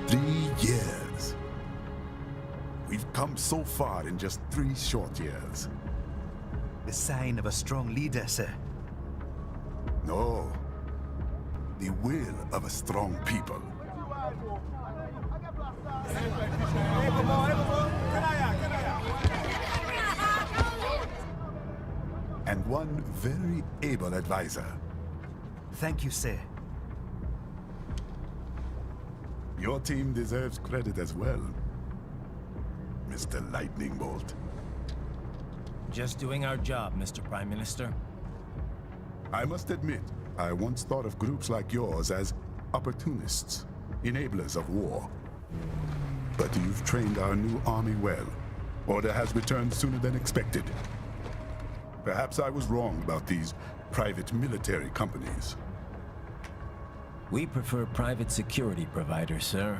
3 years. We've come so far in just 3 short years. The sign of a strong leader, sir. No. The will of a strong people. And one very able advisor. Thank you, sir. Your team deserves credit as well, Mr. Lightning Bolt. Just doing our job, Mr. Prime Minister. I must admit, I once thought of groups like yours as opportunists, enablers of war. But you've trained our new army well. Order has returned sooner than expected. Perhaps I was wrong about these private military companies. We prefer private security providers, sir.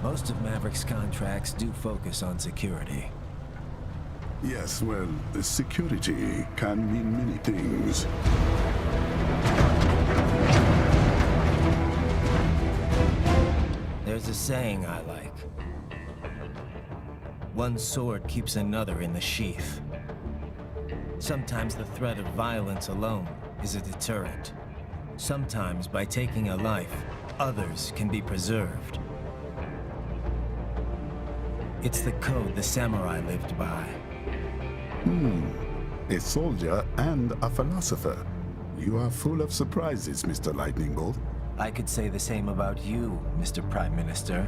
Most of Maverick's contracts do focus on security. Yes, well, security can mean many things. There's a saying I like. One sword keeps another in the sheath. Sometimes the threat of violence alone is a deterrent. Sometimes by taking a life, others can be preserved. It's the code the samurai lived by. A soldier and a philosopher. You are full of surprises, Mr. Lightning Bolt. I could say the same about you, Mr. Prime Minister.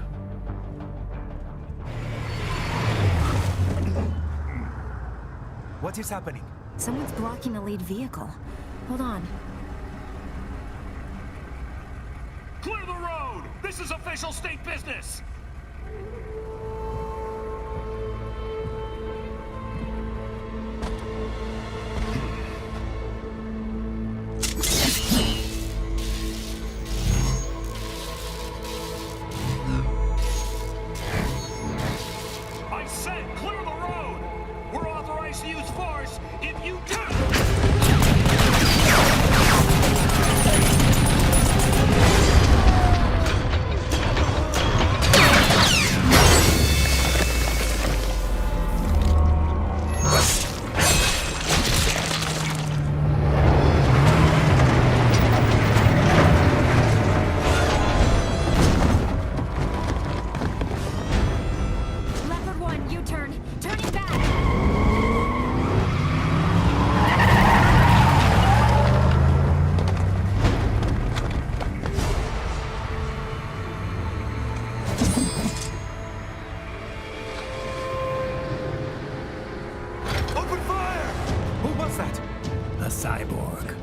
What is happening? Someone's blocking the lead vehicle. Hold on. Clear the road! This is official state business! I said clear the road! We're authorized to use force if you do! Leopard 1, U-turn. Turning back. Open fire! Who was that? A cyborg.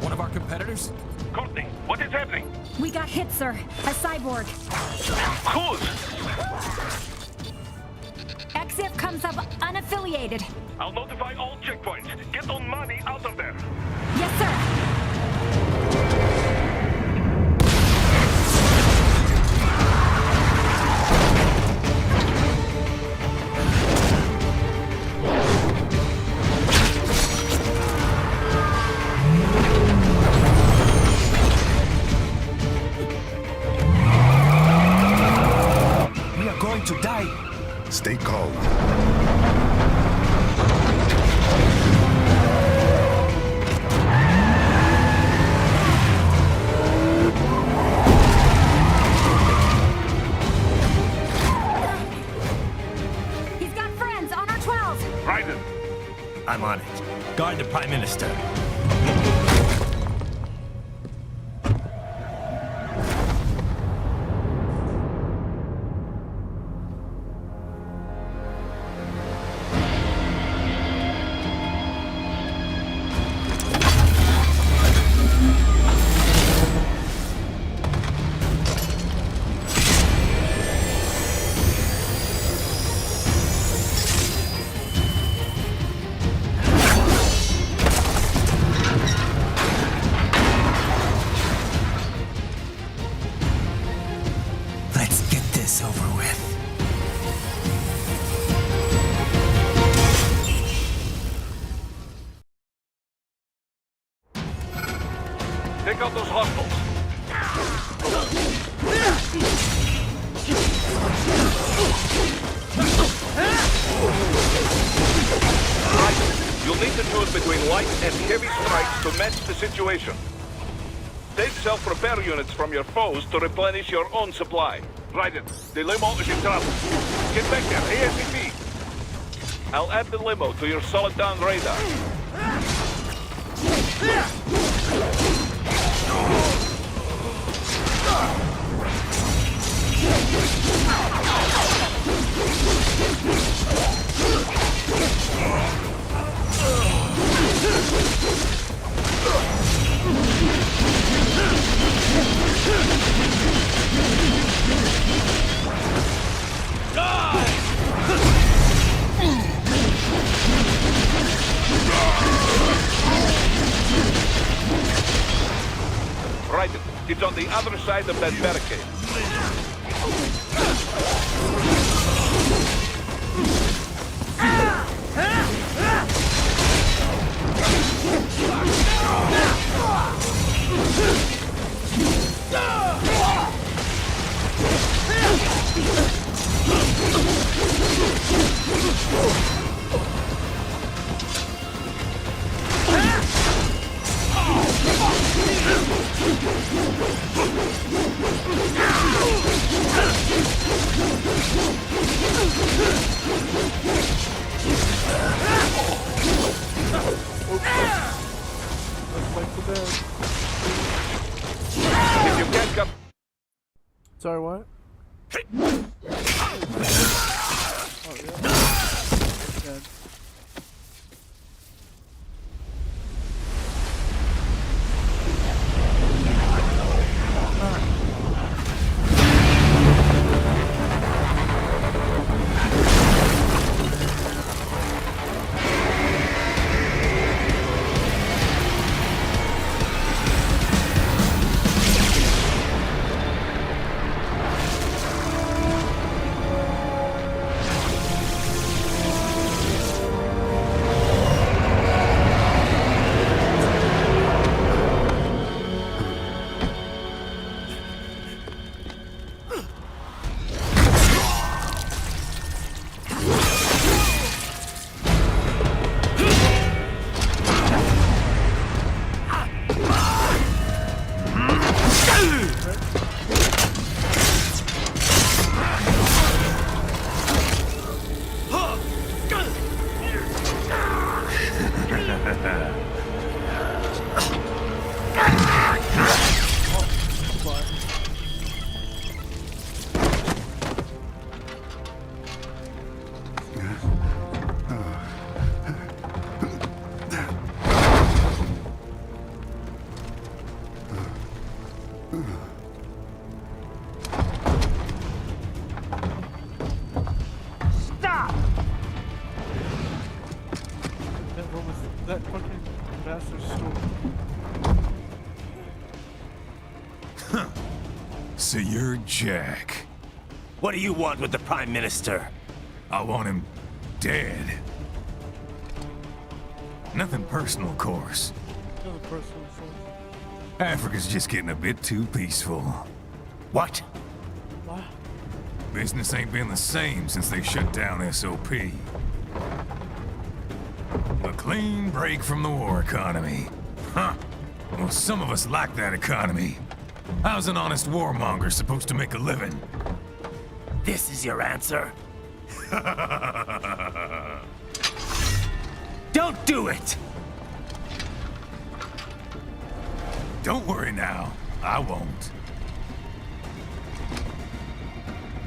One of our competitors? Courtney, what is happening? We got hit, sir. A cyborg. Who's? Exif comes up unaffiliated. I'll notify all checkpoints. Get on money out of there. Yes, sir. We are going to die. Stay calm. He's got friends on our 12s. Raiden, I'm on it. Guard the Prime Minister. Let's get this over with. take out those hostiles. Right. You'll need to choose between light and heavy strikes to match the situation. Take self-repair units from your foes to replenish your own supply. Right it. The limo is in trouble. Get back there, ASAP. I'll add the limo to your solid down radar. Right, it's on the other side of that barricade. If you can't come... Sorry, what? Oh, yeah. Dead. What was that fucking bastard store? So you're Jack. What do you want with the Prime Minister? I want him dead. Nothing personal, of course. Another personal source. Africa's just getting a bit too peaceful. What? What? Business ain't been the same since they shut down SOP. A clean break from the war economy. Huh. Well, some of us like that economy. How's an honest warmonger supposed to make a living? This is your answer? Don't do it! Don't worry now. I won't.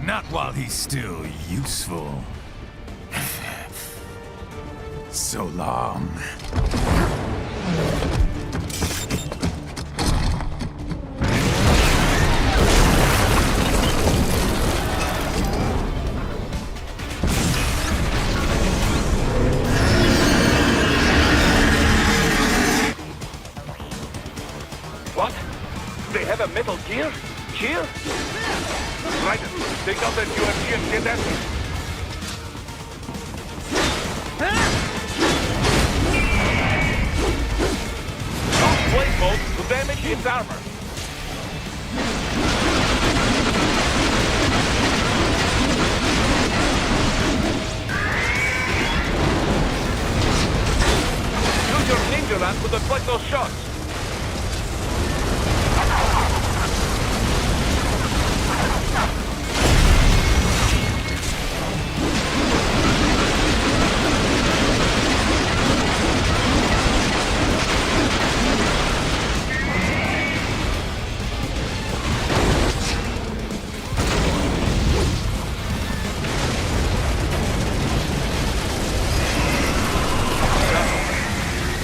Not while he's still useful. So long. What? They have a metal gear? Here? Right, take out that UMG and get at me. Blade mode to damage its armor. your ninja ran to deflect those shots.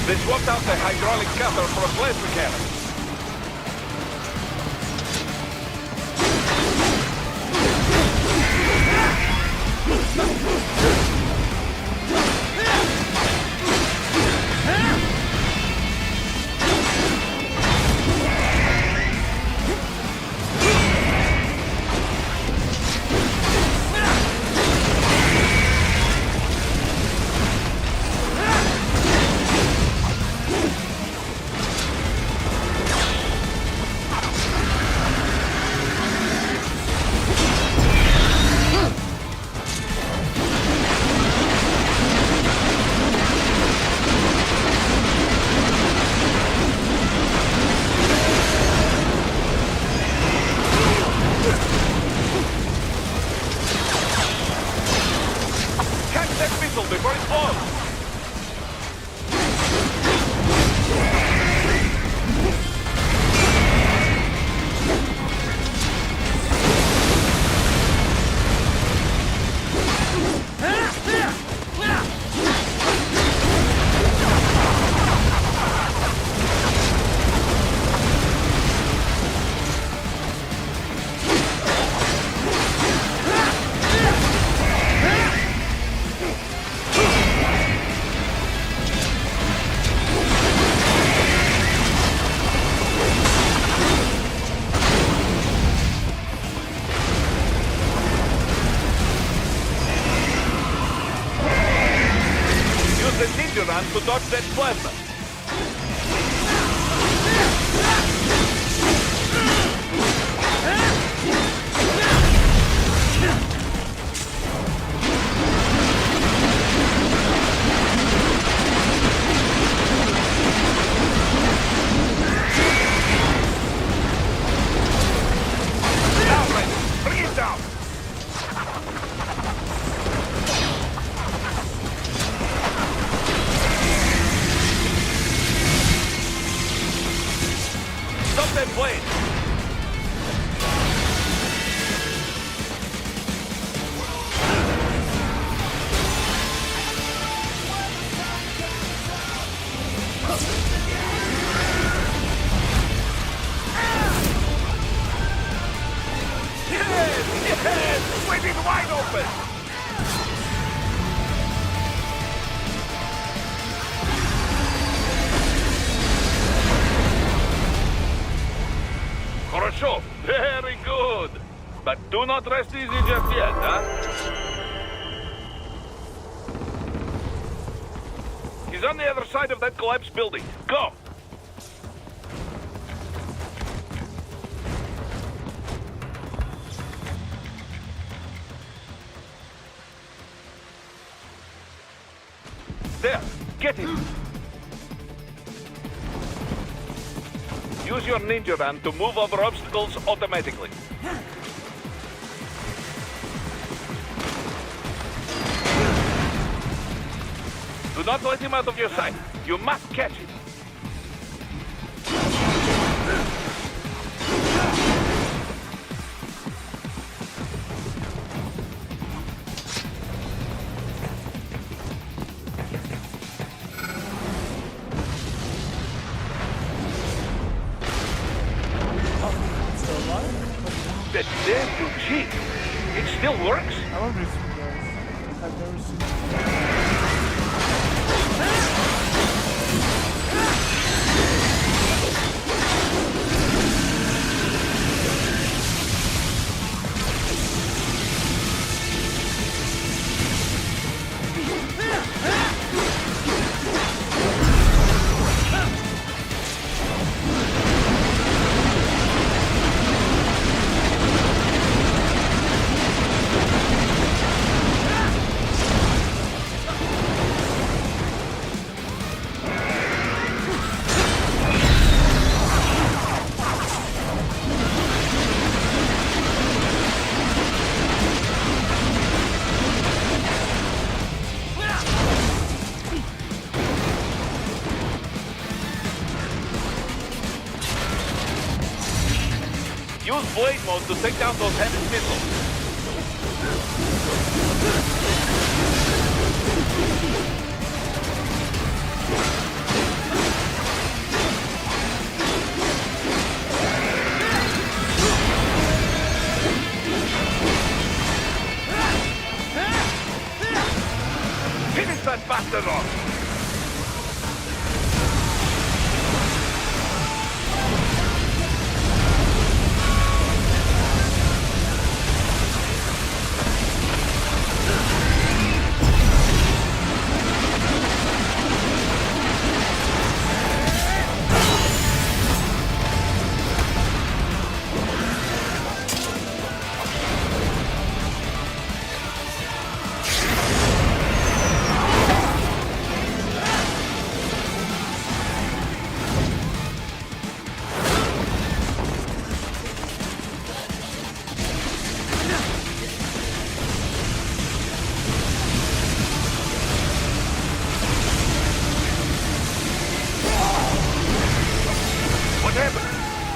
They swapped out the hydraulic cutter for a plasma cannon. Before it blows! The ninja run to dodge that plasma. Now, Ren, bring it down. Stop that blade! Yes! Yes! Sweeping wide open! Хорошо, very good. But do not rest easy just yet, huh? He's on the other side of that collapsed building. Go! There, get him! Use your ninja van to move over obstacles automatically. Do not let him out of your sight. You must catch him. That damn new cheat. It still works? I love these guys. I've never seen this. Use blade mode to take down those heavy missiles. Finish that bastard off!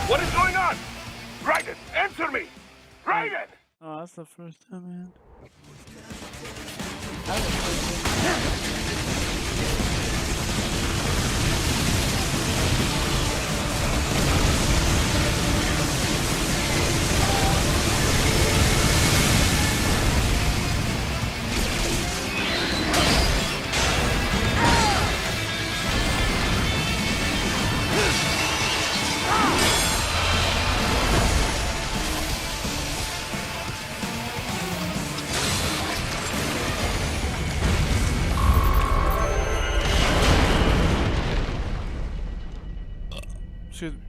What is going on? Raiden, answer me! Raiden! Oh, that's the first time, man. Excuse me.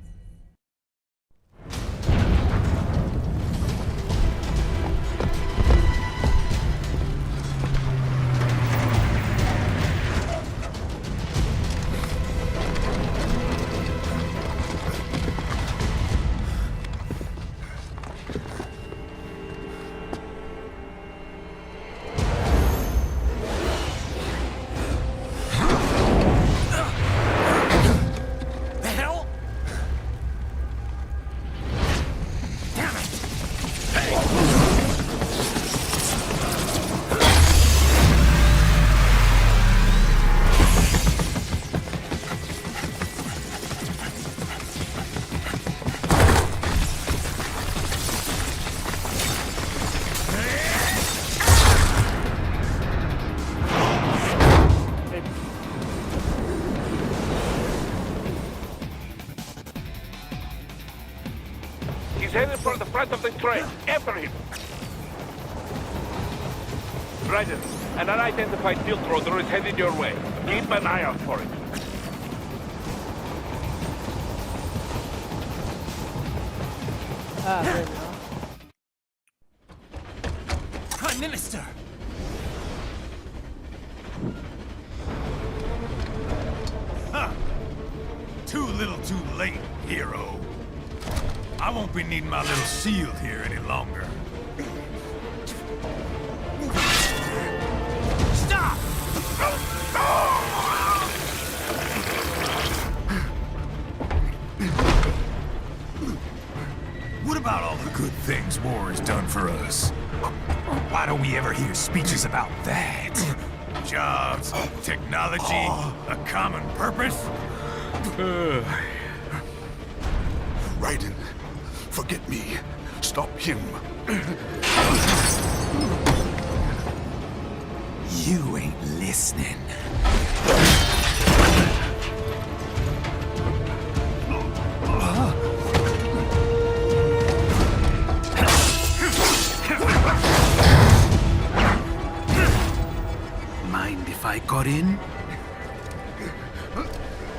He's headed for the front of the train. After him. Raiden, an unidentified field roader is headed your way. Keep an eye out for it. Ah, there we go. Prime Minister! Huh. Too little too late, hero. I won't be needing my little shield here any longer. Stop! What about all the good things war has done for us? Why don't we ever hear speeches about that? Jobs, technology, a common purpose? Raiden, forget me. Stop him. You ain't listening. Mind if I got in?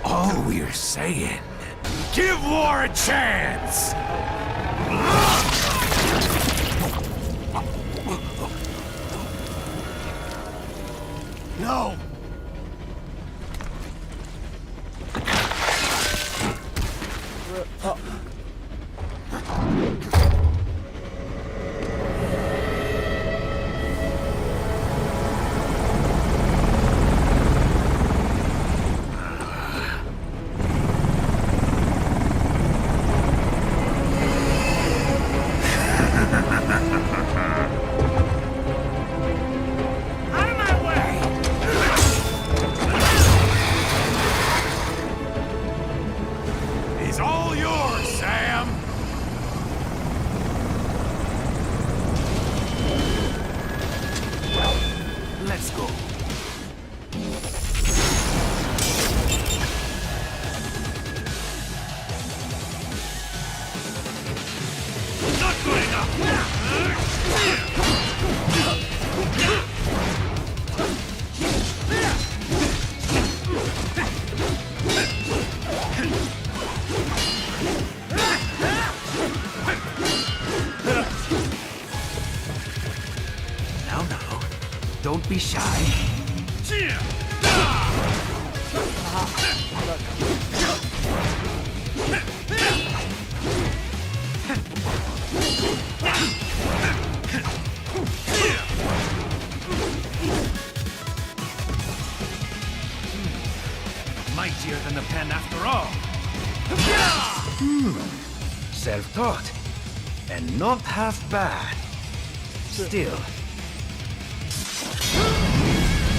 All we're saying, give war a chance! No! Oh. Now, don't be shy. Mightier than the pen after all. Self-taught. And not half bad. Still,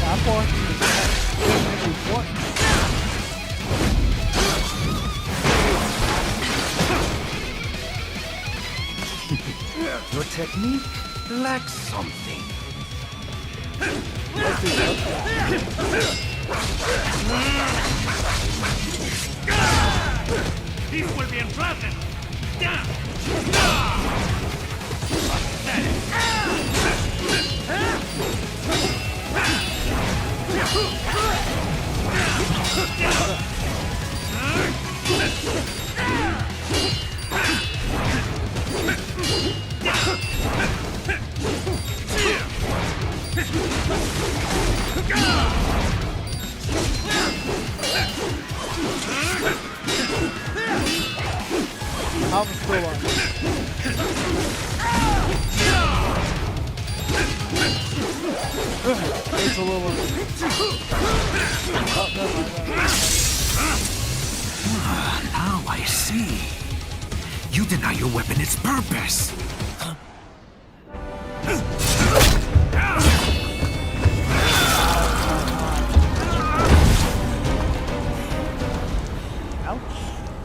That part is what? your technique lacks something. These will be unpleasant. I'm still on. It's a little. Oh, never mind. Now I see. You deny your weapon its purpose.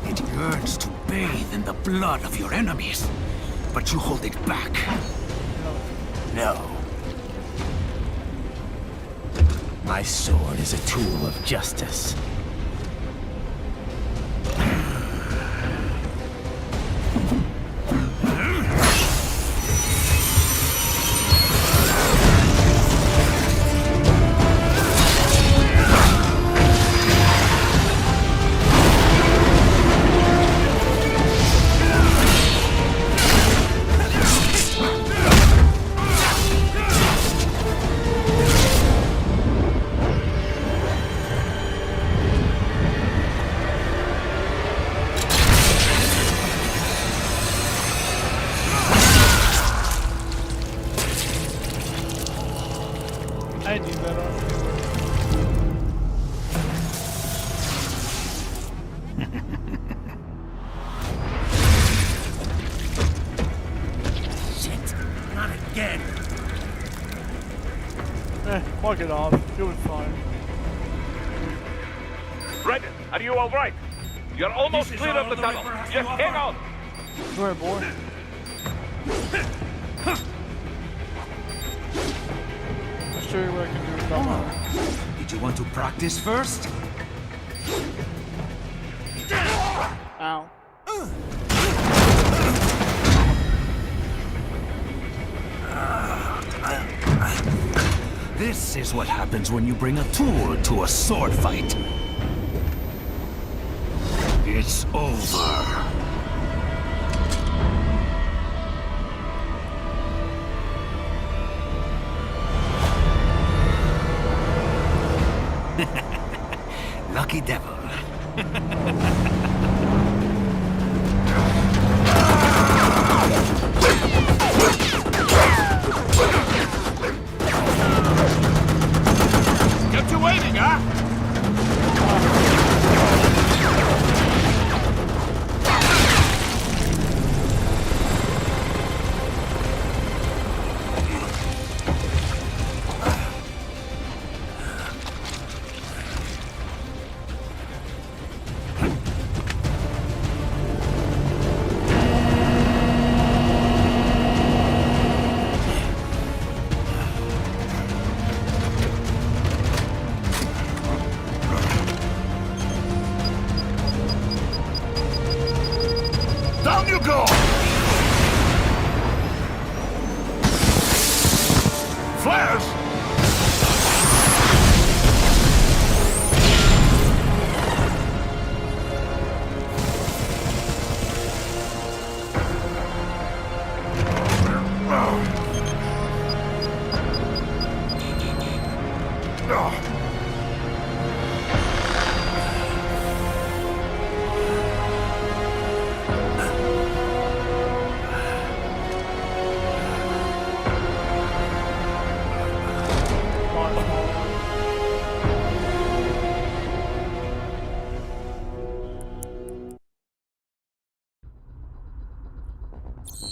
It yearns to bathe in the blood of your enemies, but you hold it back. No. My sword is a tool of justice. I do better. Shit, not again. Fuck it off. It was fine. Reddit, are you all right? You're almost This is clear of all the the way tunnel. for us to Just hang offer. on. Go ahead, boy. I'll show you what I can do with that. Did you want to practice first? Ow. This is what happens when you bring a tool to a sword fight. It's over. Lucky devil. Kept you waiting, huh?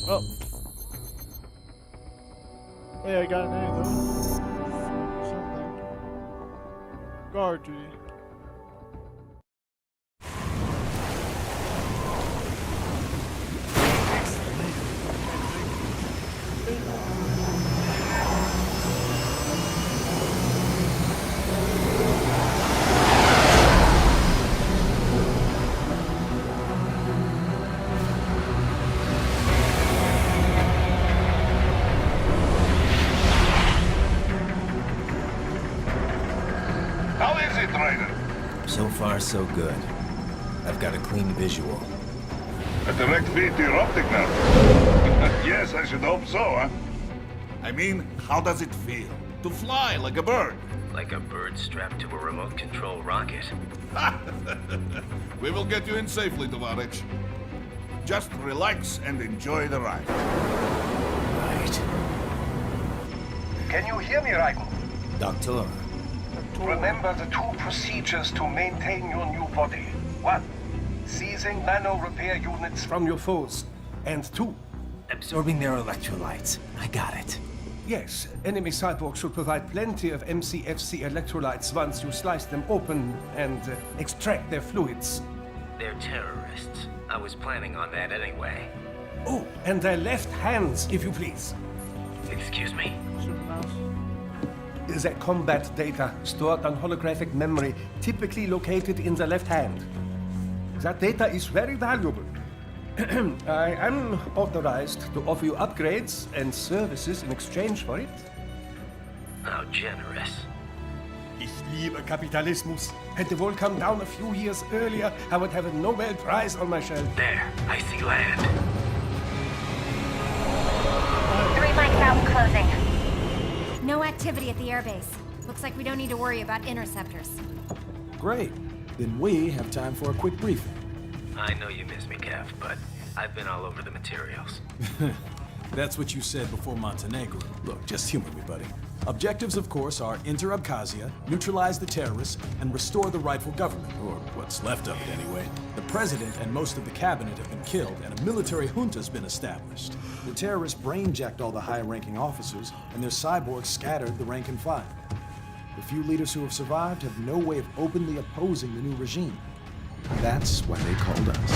Oh. Hey, I got an A though. Something. Guard duty. How is it, Ryder? So far, so good. I've got a clean visual. A direct feed to your optic nerve. Yes, I should hope so, huh? I mean, how does it feel? To fly like a bird? Like a bird strapped to a remote control rocket. We will get you in safely, Tovarich. Just relax and enjoy the ride. Right. Can you hear me, Raiko? Doctor. Remember the two procedures to maintain your new body. 1. Seizing nano repair units from your foes. And 2. Absorbing their electrolytes. I got it. Yes, enemy cyborgs should provide plenty of MCFC electrolytes once you slice them open and extract their fluids. They're terrorists. I was planning on that anyway. Oh, and their left hands, if you please. Excuse me? Zoom mouse. The combat data stored on holographic memory, typically located in the left hand. That data is very valuable. I am authorized to offer you upgrades and services in exchange for it. How generous. Ich liebe Kapitalismus. Had the wall come down a few years earlier, I would have a Nobel Prize on my shelf. There, I see land. 3 mics out and closing. No activity at the airbase. Looks like we don't need to worry about interceptors. Great. Then we have time for a quick briefing. I know you miss me, Kev, but I've been all over the materials. That's what you said before Montenegro. Look, just humor me, buddy. Objectives, of course, are enter Abkhazia, neutralize the terrorists, and restore the rightful government, or what's left of it anyway. The president and most of the cabinet have been killed, and a military junta's been established. The terrorists brain-jacked all the high-ranking officers, and their cyborgs scattered the rank and file. The few leaders who have survived have no way of openly opposing the new regime. That's why they called us.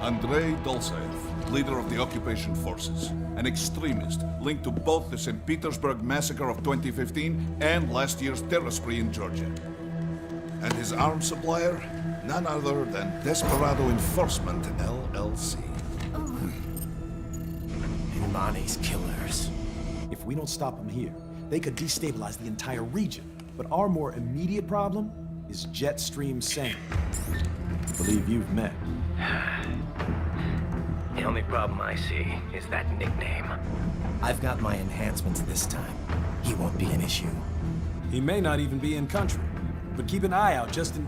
Andrei Dolzaev, leader of the occupation forces, an extremist linked to both the St. Petersburg massacre of 2015 and last year's terror spree in Georgia. And his arms supplier, none other than Desperado Enforcement, LLC. Humani's killers. If we don't stop them here, they could destabilize the entire region. But our more immediate problem is Jetstream Sane. I believe you've met. The only problem I see is that nickname. I've got my enhancements this time. He won't be an issue. He may not even be in country, but keep an eye out just in...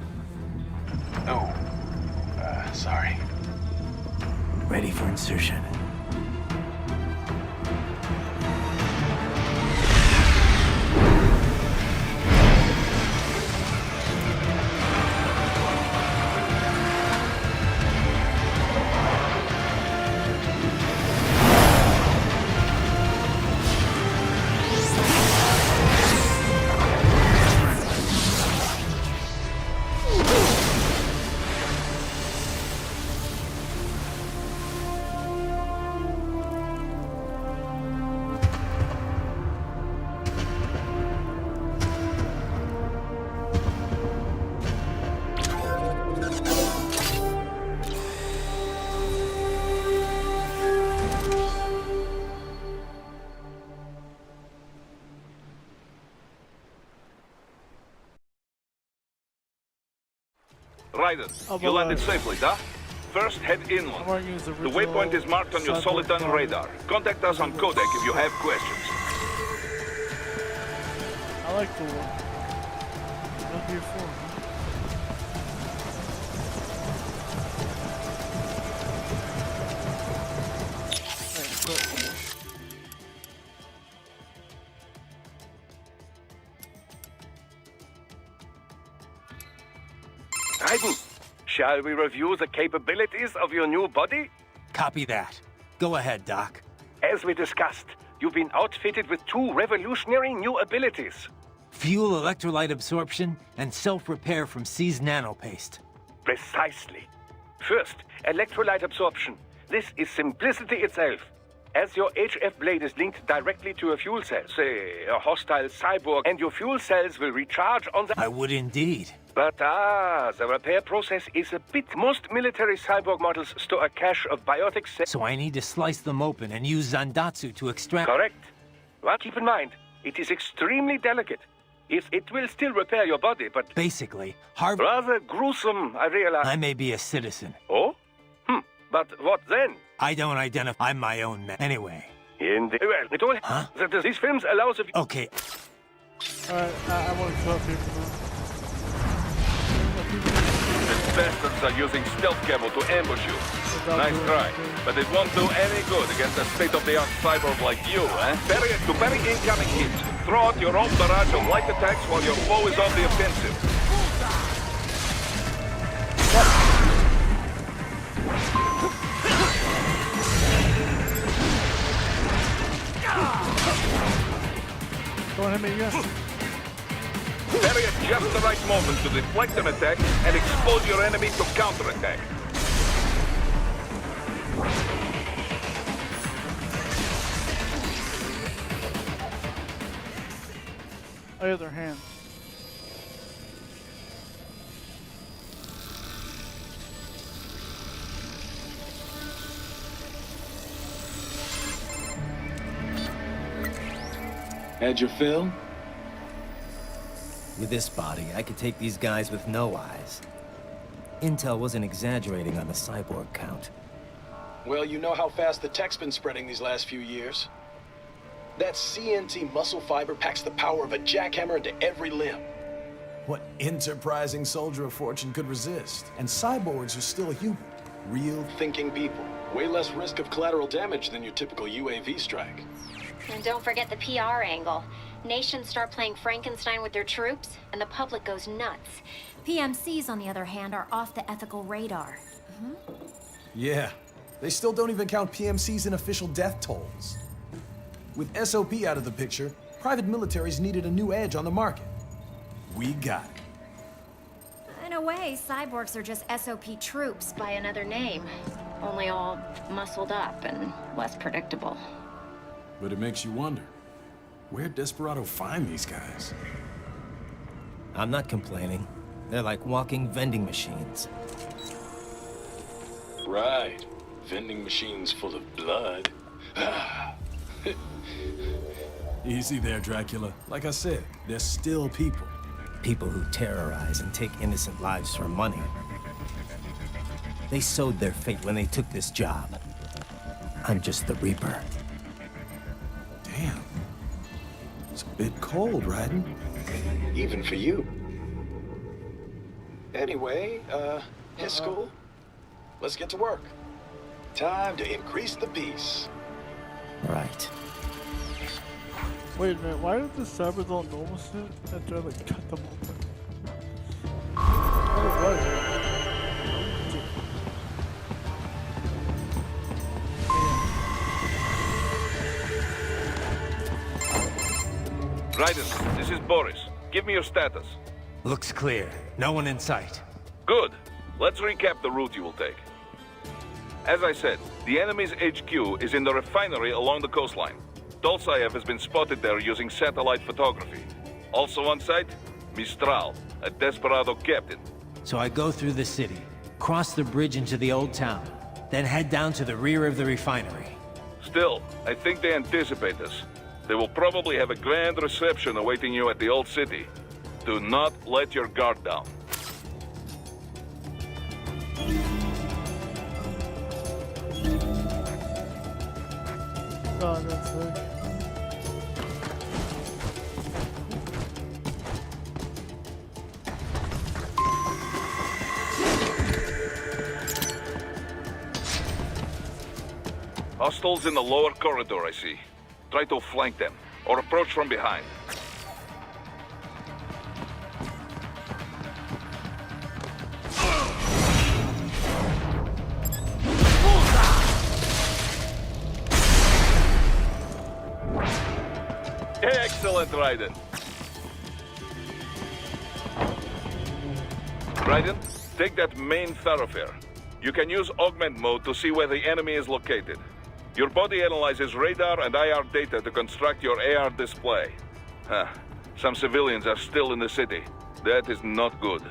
Oh, sorry. Ready for insertion. Ryder, you landed safely, huh? First, head inland. The waypoint is marked on your Soliton radar. Contact us on Codec if you have questions. I like the one. It'll be fun. Raiden, shall we review the capabilities of your new body? Copy that. Go ahead, Doc. As we discussed, you've been outfitted with 2 revolutionary new abilities. Fuel electrolyte absorption and self-repair from C's nanopaste. Precisely. First, electrolyte absorption. This is simplicity itself. As your HF blade is linked directly to a fuel cell, say a hostile cyborg, and your fuel cells will recharge on the... I would indeed. But the repair process is a bit... Most military cyborg models store a cache of biotic cells... So I need to slice them open and use Zandatsu to extract... Correct. Well, keep in mind, it is extremely delicate. If it will still repair your body, but... Basically, Harvard... Rather gruesome, I realize. I may be a citizen. Oh? But what then? I don't identify. I'm my own man. Anyway. Well, it all... Huh? These films allows of... Okay. Alright, I want to cut here for now. These bastards are using stealth camo to ambush you. Nice try, but it won't do any good against a state-of-the-art cyborg like you, eh? To parry incoming hits, throw out your own barrage of light attacks while your foe is on the offensive. Don't hit me again. Parry at just the right moment to deflect an attack and expose your enemy to counterattack. I have their hands. Had your fill? With this body, I could take these guys with no eyes. Intel wasn't exaggerating on the cyborg count. Well, you know how fast the tech's been spreading these last few years. That CNT muscle fiber packs the power of a jackhammer into every limb. What enterprising soldier of fortune could resist? And cyborgs are still human. Real Thinking people. Way less risk of collateral damage than your typical UAV strike. And don't forget the PR angle. Nations start playing Frankenstein with their troops, and the public goes nuts. PMCs, on the other hand, are off the ethical radar. Yeah. They still don't even count PMCs in official death tolls. With SOP out of the picture, private militaries needed a new edge on the market. We got it. In a way, cyborgs are just SOP troops by another name. Only all muscled up and less predictable. But it makes you wonder, where'd Desperado find these guys? I'm not complaining. They're like walking vending machines. Right. Vending machines full of blood. Easy there, Dracula. Like I said, they're still people. People who terrorize and take innocent lives for money. They sowed their fate when they took this job. I'm just the Reaper. Damn. It's a bit cold, Raiden. Even for you. Anyway, Hiskel, let's get to work. Time to increase the peace. Right. Wait a minute, why did the cyber's all normal suit? I tried to cut them open. What was it? Raiden, this is Boris. Give me your status. Looks clear. No one in sight. Good. Let's recap the route you will take. As I said, the enemy's HQ is in the refinery along the coastline. Dolzaev has been spotted there using satellite photography. Also on site, Mistral, a Desperado captain. So I go through the city, cross the bridge into the old town, then head down to the rear of the refinery. Still, I think they anticipate us. They will probably have a grand reception awaiting you at the old city. Do not let your guard down. Oh, that's sick. Hostiles in the lower corridor, I see. Try to flank them, or approach from behind. Excellent, Raiden. Raiden, take that main thoroughfare. You can use augment mode to see where the enemy is located. Your body analyzes radar and IR data to construct your AR display. Huh. Some civilians are still in the city. That is not good.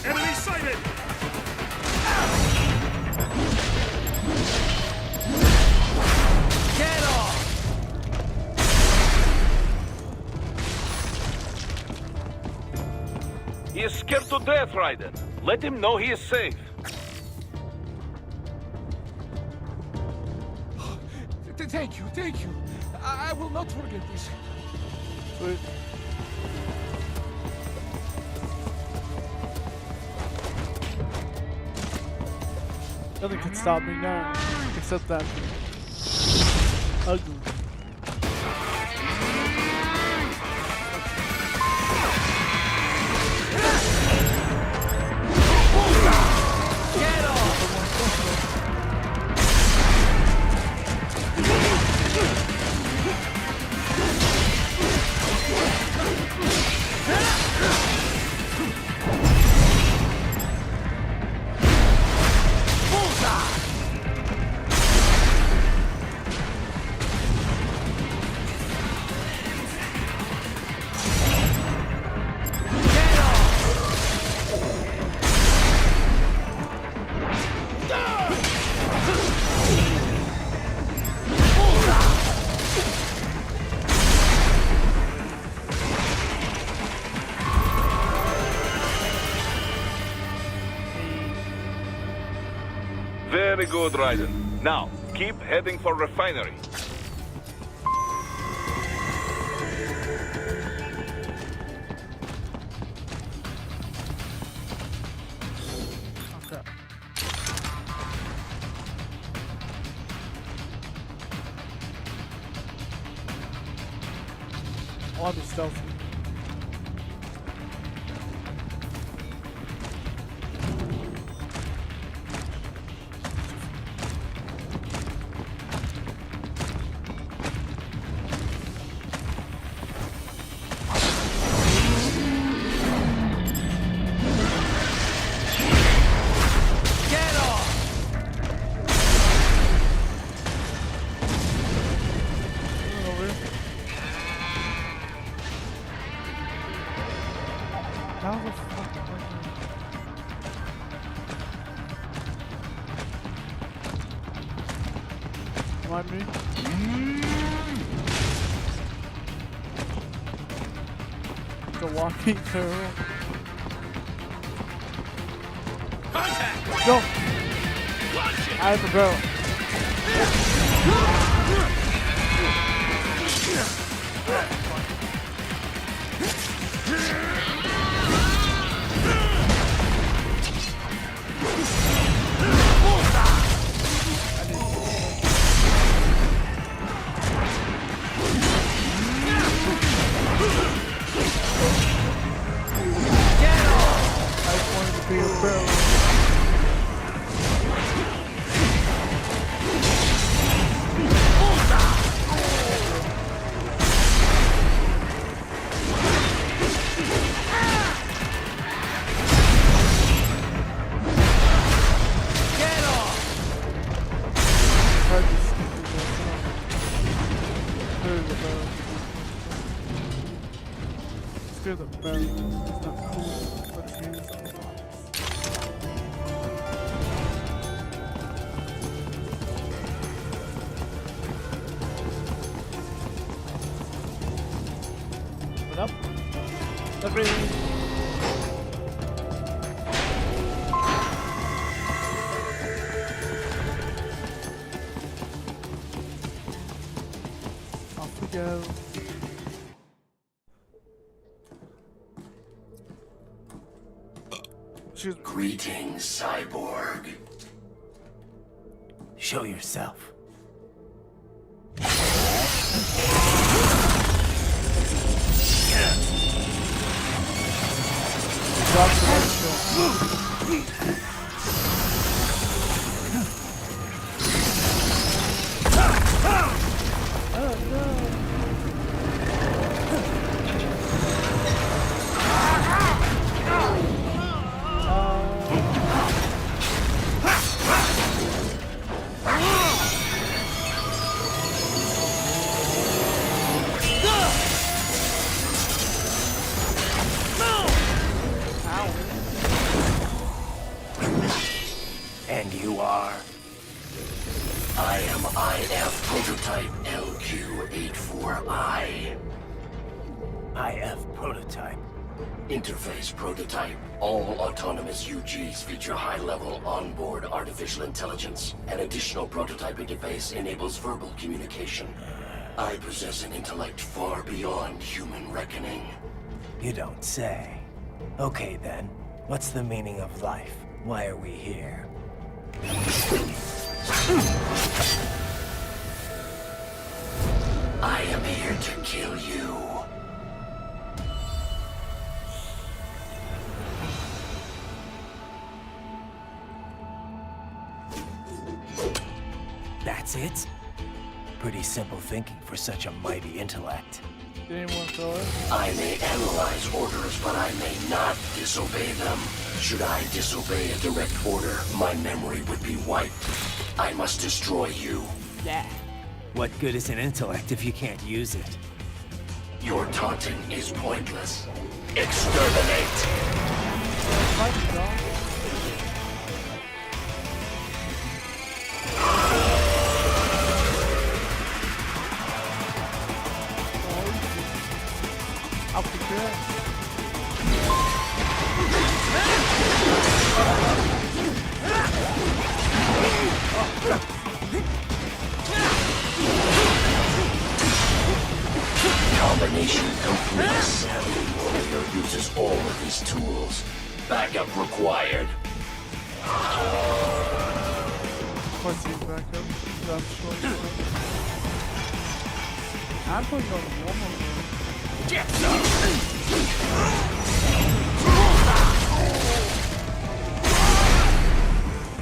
Enemy sighted! Get off! He is scared to death, Raiden. Let him know he is safe. Thank you. I will not forget this. Sweet. Nothing can stop me now, except that ugly. Get off! Very good, Raiden. Now, keep heading for refinery. Okay. I want to be stealthy. How the fuck am I doing? Come on, me. The walking turtle. Contact! Go! Launch it! I have a barrel. fear the barrier. It's not cool, but it is a lot. Open up. Everything. Off we go. Greetings, cyborg. Show yourself. And you are? I am IF Prototype LQ84I. IF Prototype. Interface Prototype. All autonomous UGs feature high-level onboard artificial intelligence. An additional prototype interface enables verbal communication. I possess an intellect far beyond human reckoning. You don't say. Okay then, what's the meaning of life? Why are we here? I am here to kill you. That's it? Pretty simple thinking for such a mighty intellect. I may analyze orders, but I may not disobey them. Should I disobey a direct order, my memory would be wiped. I must destroy you. Yeah. What good is an intellect if you can't use it? Your taunting is pointless. Exterminate! Combination complete. Savvy warrior uses all of his tools. Backup required. What's his backup? That's short. I'm putting on one more. Get some!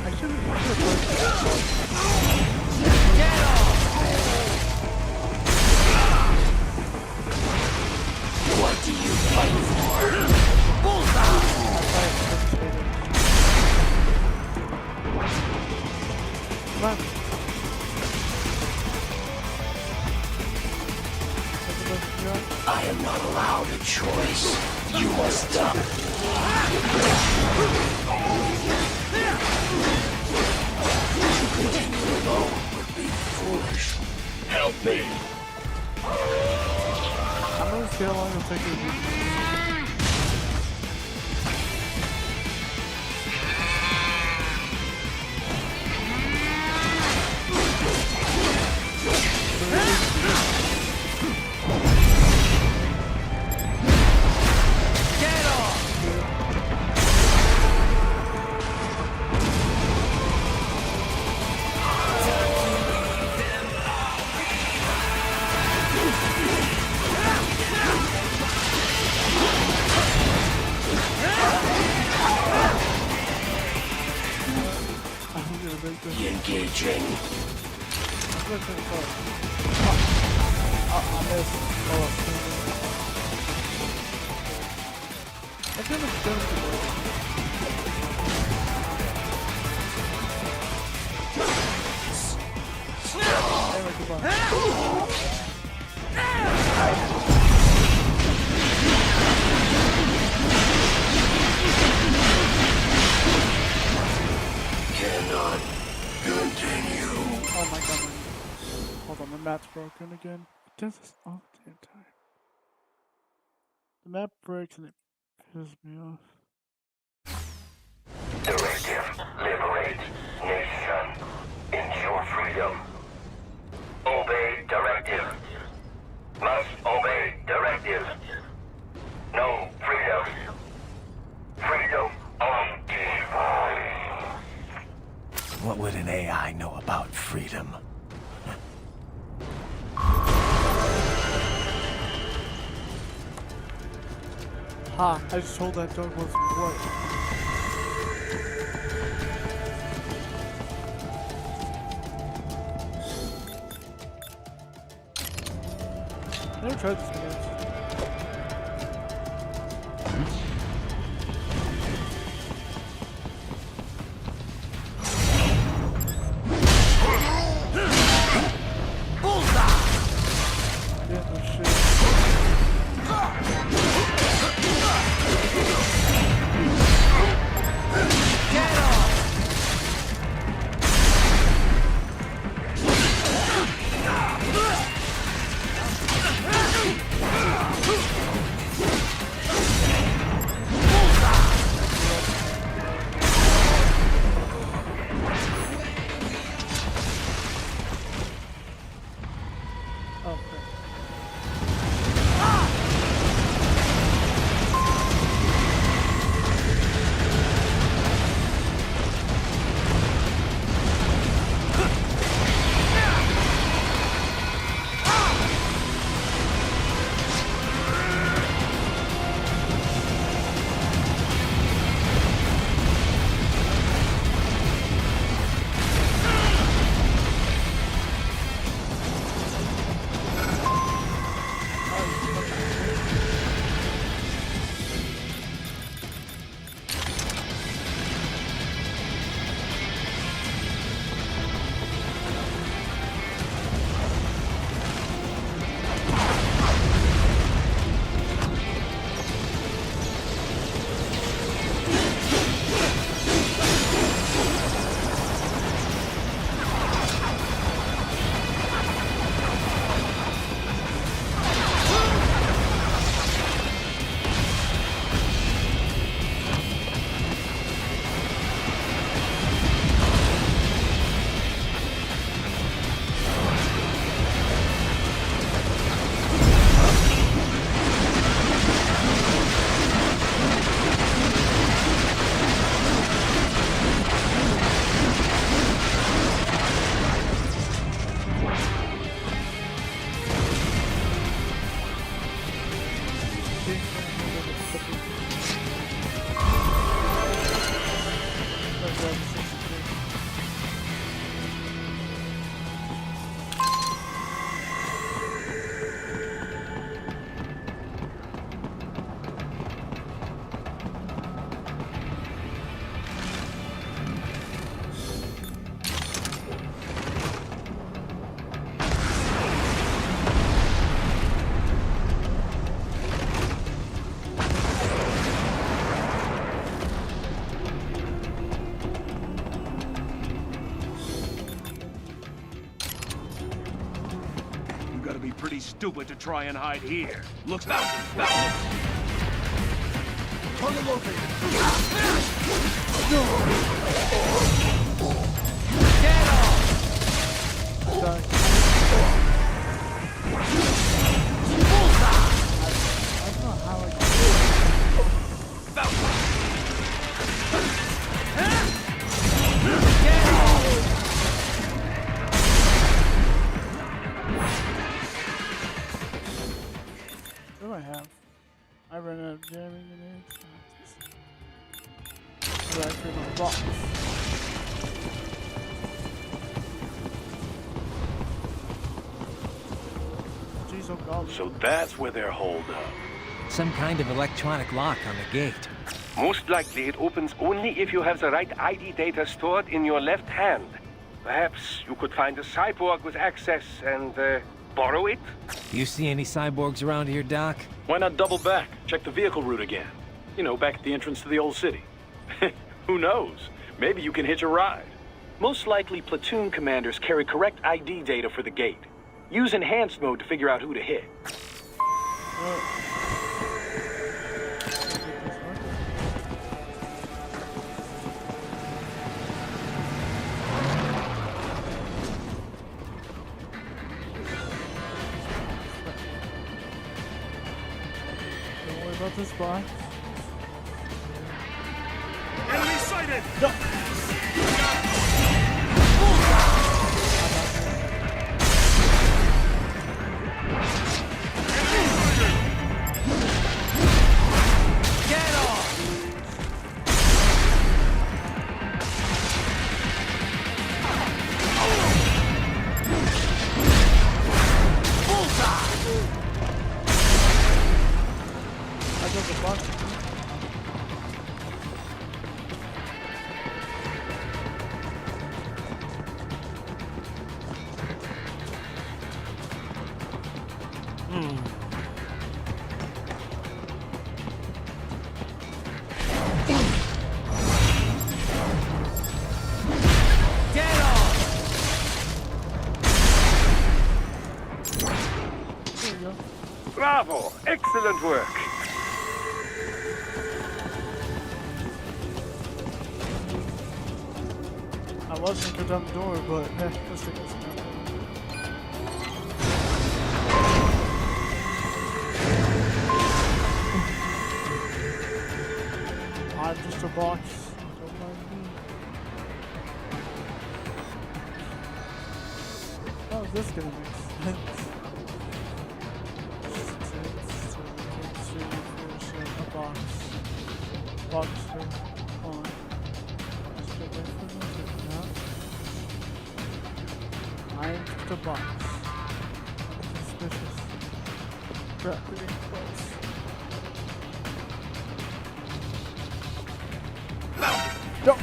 I should have Get off! What do you fight for? Bullseye! Come on. I am not allowed a choice. You must die. To continue alone would be foolish. Help me. I'm gonna see how long it'll take you to do this. Engaging. I missed. I could have done it. my god, hold on, the map's broken again. It does this all the damn time. The map breaks and it pisses me off. Directive, liberate, nation, ensure freedom. Obey directive. Must obey directive. No freedom. Freedom on device. What would an AI know about freedom? Ha! I just told that dog wasn't what. Never tried this one. Pretty stupid to try and hide here. Looks out! Target located. Get off! I don't know how I can What do I have? I ran out of jamming grenades. What do I turn my box? Jeez, oh god. So that's where they're holed up. Some kind of electronic lock on the gate. Most likely it opens only if you have the right ID data stored in your left hand. Perhaps you could find a cyborg with access and borrow it? You see any cyborgs around here, Doc? Why not double back? Check the vehicle route again. You know, back at the entrance to the old city. Who knows? Maybe you can hitch a ride. Most likely platoon commanders carry correct ID data for the gate. Use enhanced mode to figure out who to hit. Don't worry about this box. Enemy sighted! No. Bravo! Excellent work! I was thinking down the door, but let's take this now. I'm just a box. Don't mind me. How's this gonna make sense? A box. Box on. I'm just a box. Suspicious. Crap, getting close. No!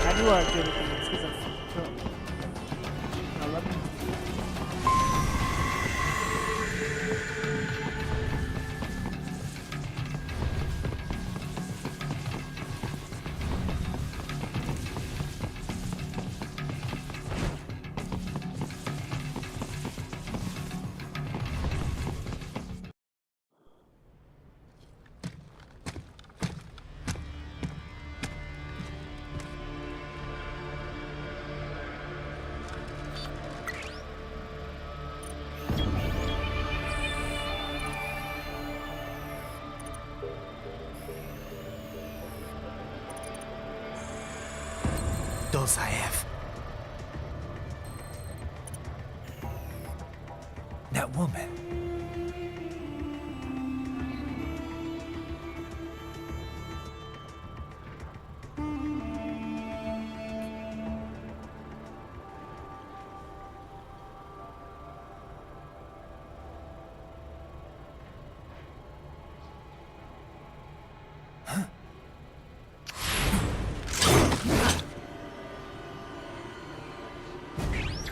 I knew I'd get it, it's because I fucked up. Now let me... Those I have. That woman.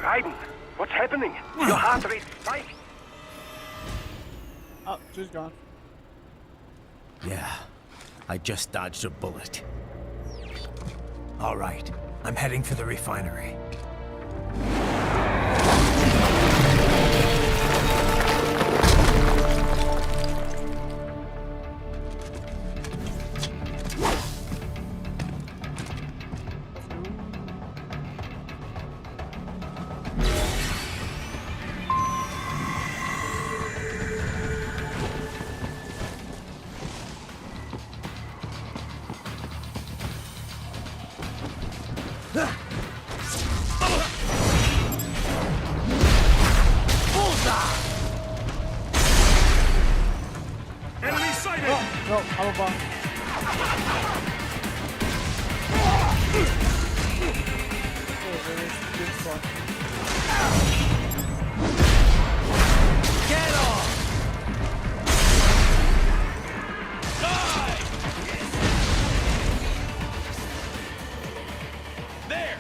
Raiden, what's happening? Your heart rate spiked. Oh, she's gone. Yeah, I just dodged a bullet. All right, I'm heading for the refinery. sighted! No, I'm a bomb. Oh, there is good fun. Get off! Die! There!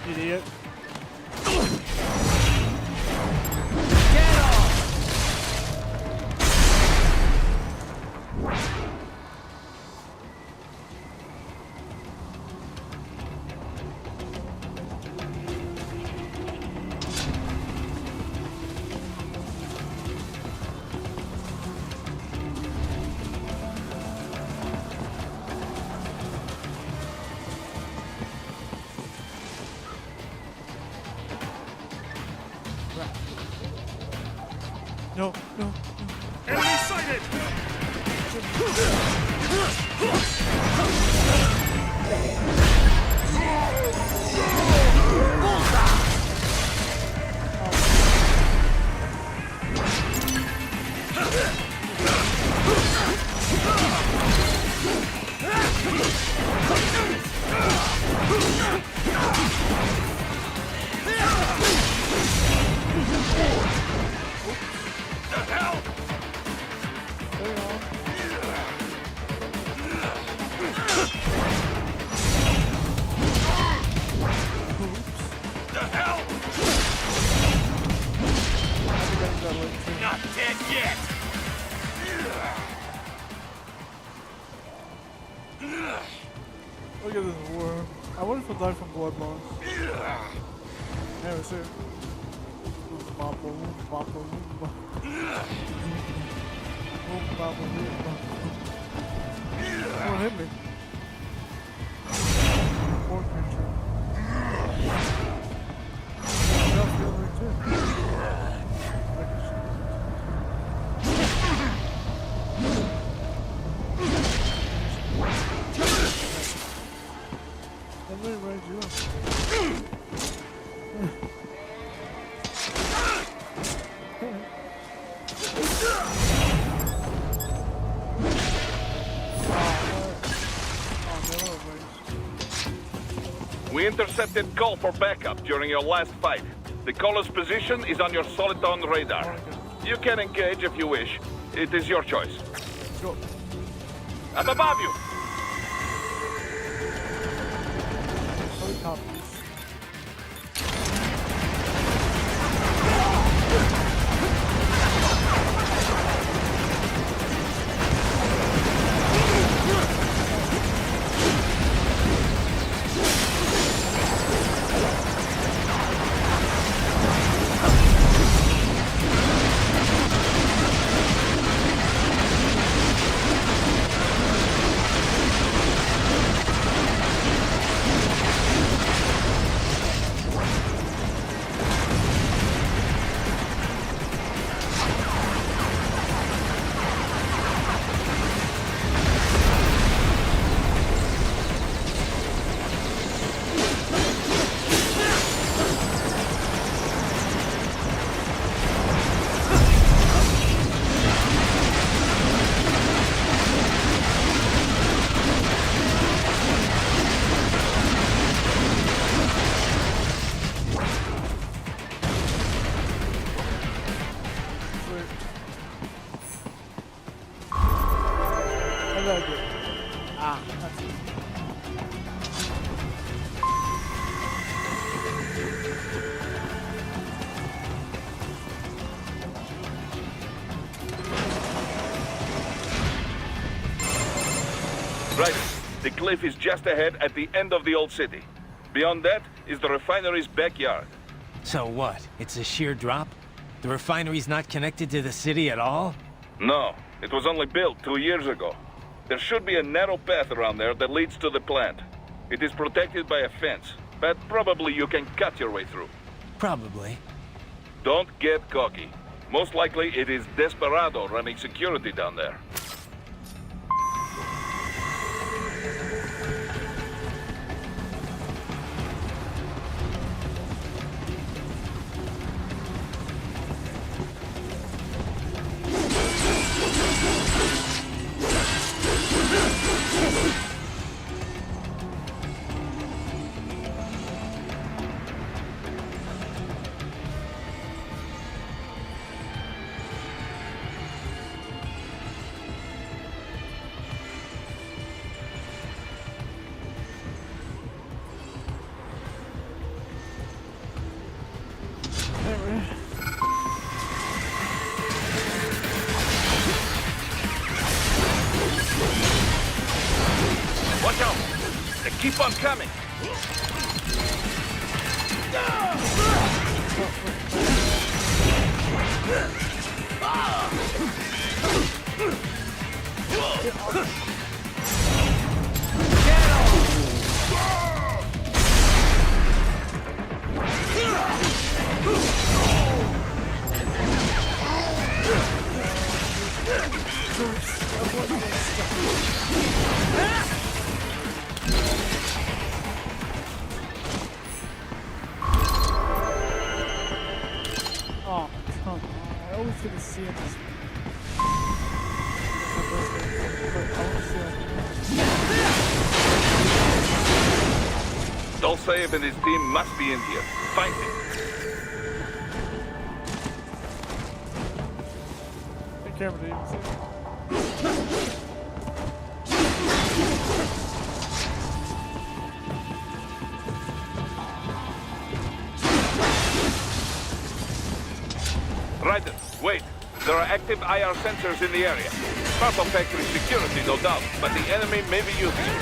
Idiot. No, no, no. Enemy sighted! Not dead yet! Look at this worm. I wonder if I died from blood loss. Never see it. Don't hit me. Poor creature. That feels like too. Let me raise you up. We intercepted call for backup during your last fight. The caller's position is on your Soliton radar. You can engage if you wish. It is your choice. Go. I'm above you! Copies. Right. The cliff is just ahead at the end of the old city. Beyond that is the refinery's backyard. So what? It's a sheer drop? The refinery's not connected to the city at all? No, it was only built 2 years ago. There should be a narrow path around there that leads to the plant. It is protected by a fence, but probably you can cut your way through. Probably. Don't get cocky. Most likely it is Desperado running security down there. Watch out! They keep on coming! Oh, come on. I always get to see it this way. Dolcev and his team must be in here. Find him. Take care of it, even. Ryder, wait. There are active IR sensors in the area. Part of factory security, no doubt, but the enemy may be using it.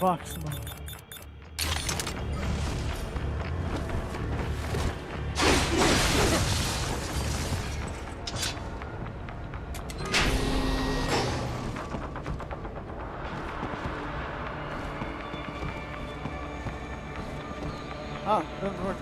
Box. Ah, doesn't work.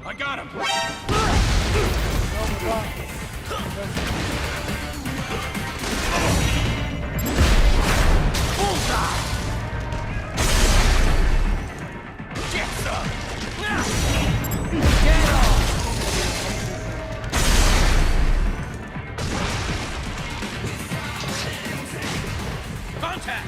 I got him! Get some! Get off! Contact!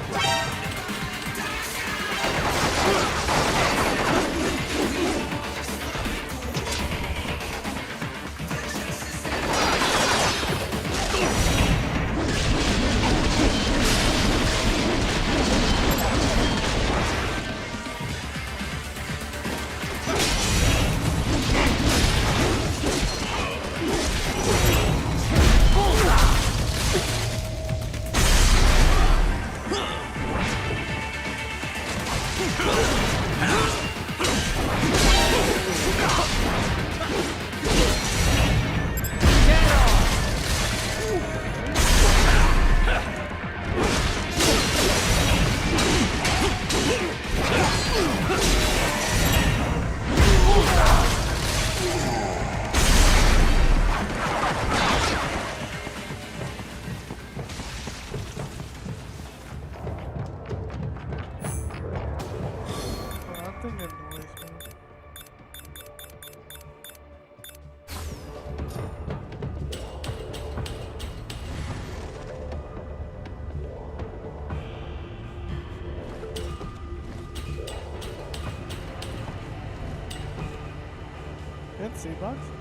Fancy boxes.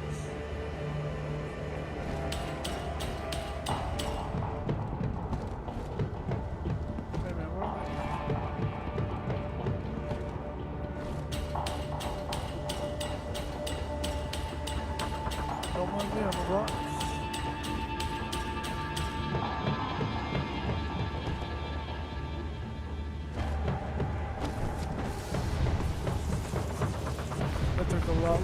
Wait a minute, where am I? Don't mind me, I'm a box. That took a while.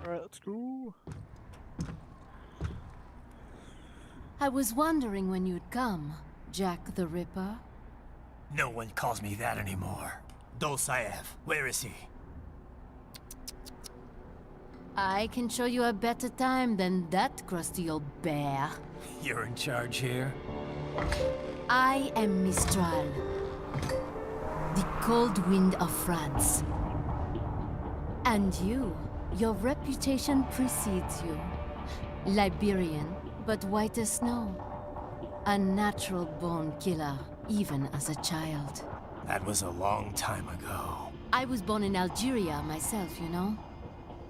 Alright, let's go. I was wondering when you'd come, Jack the Ripper. No one calls me that anymore. Dosaev, where is he? I can show you a better time than that crusty old bear. You're in charge here? I am Mistral, the cold wind of France. And your reputation precedes you. Liberian, but white as snow. A natural-born killer, even as a child. That was a long time ago. I was born in Algeria myself, you know?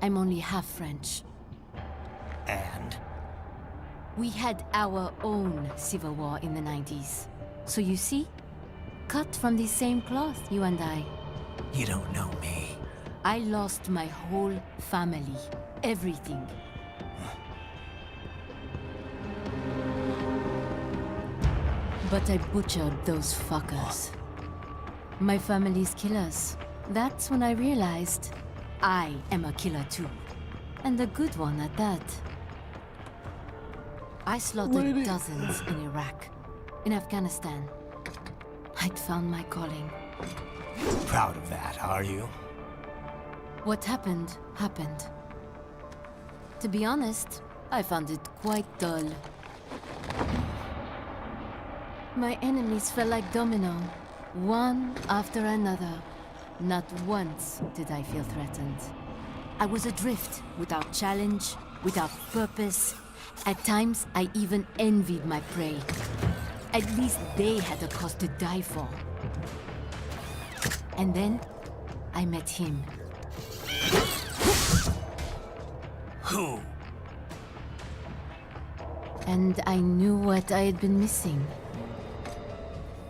I'm only half French. And? We had our own civil war in the 90s. So you see? Cut from the same cloth, you and I. You don't know me. I lost my whole family. Everything. But I butchered those fuckers. My family's killers. That's when I realized I am a killer too. And a good one at that. I slaughtered dozens in Iraq, in Afghanistan. I'd found my calling. Proud of that, are you? What happened, happened. To be honest, I found it quite dull. My enemies fell like domino, one after another. Not once did I feel threatened. I was adrift, without challenge, without purpose. At times, I even envied my prey. At least they had a cause to die for. And then, I met him. Who? And I knew what I had been missing.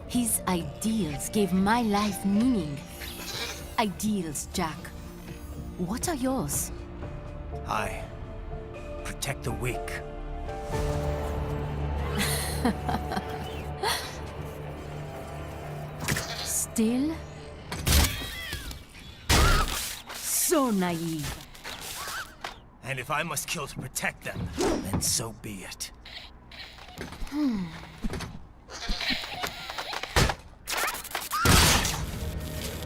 His ideals gave my life meaning. Ideals, Jack. What are yours? I protect the weak. Still? So naive. And if I must kill to protect them, then so be it.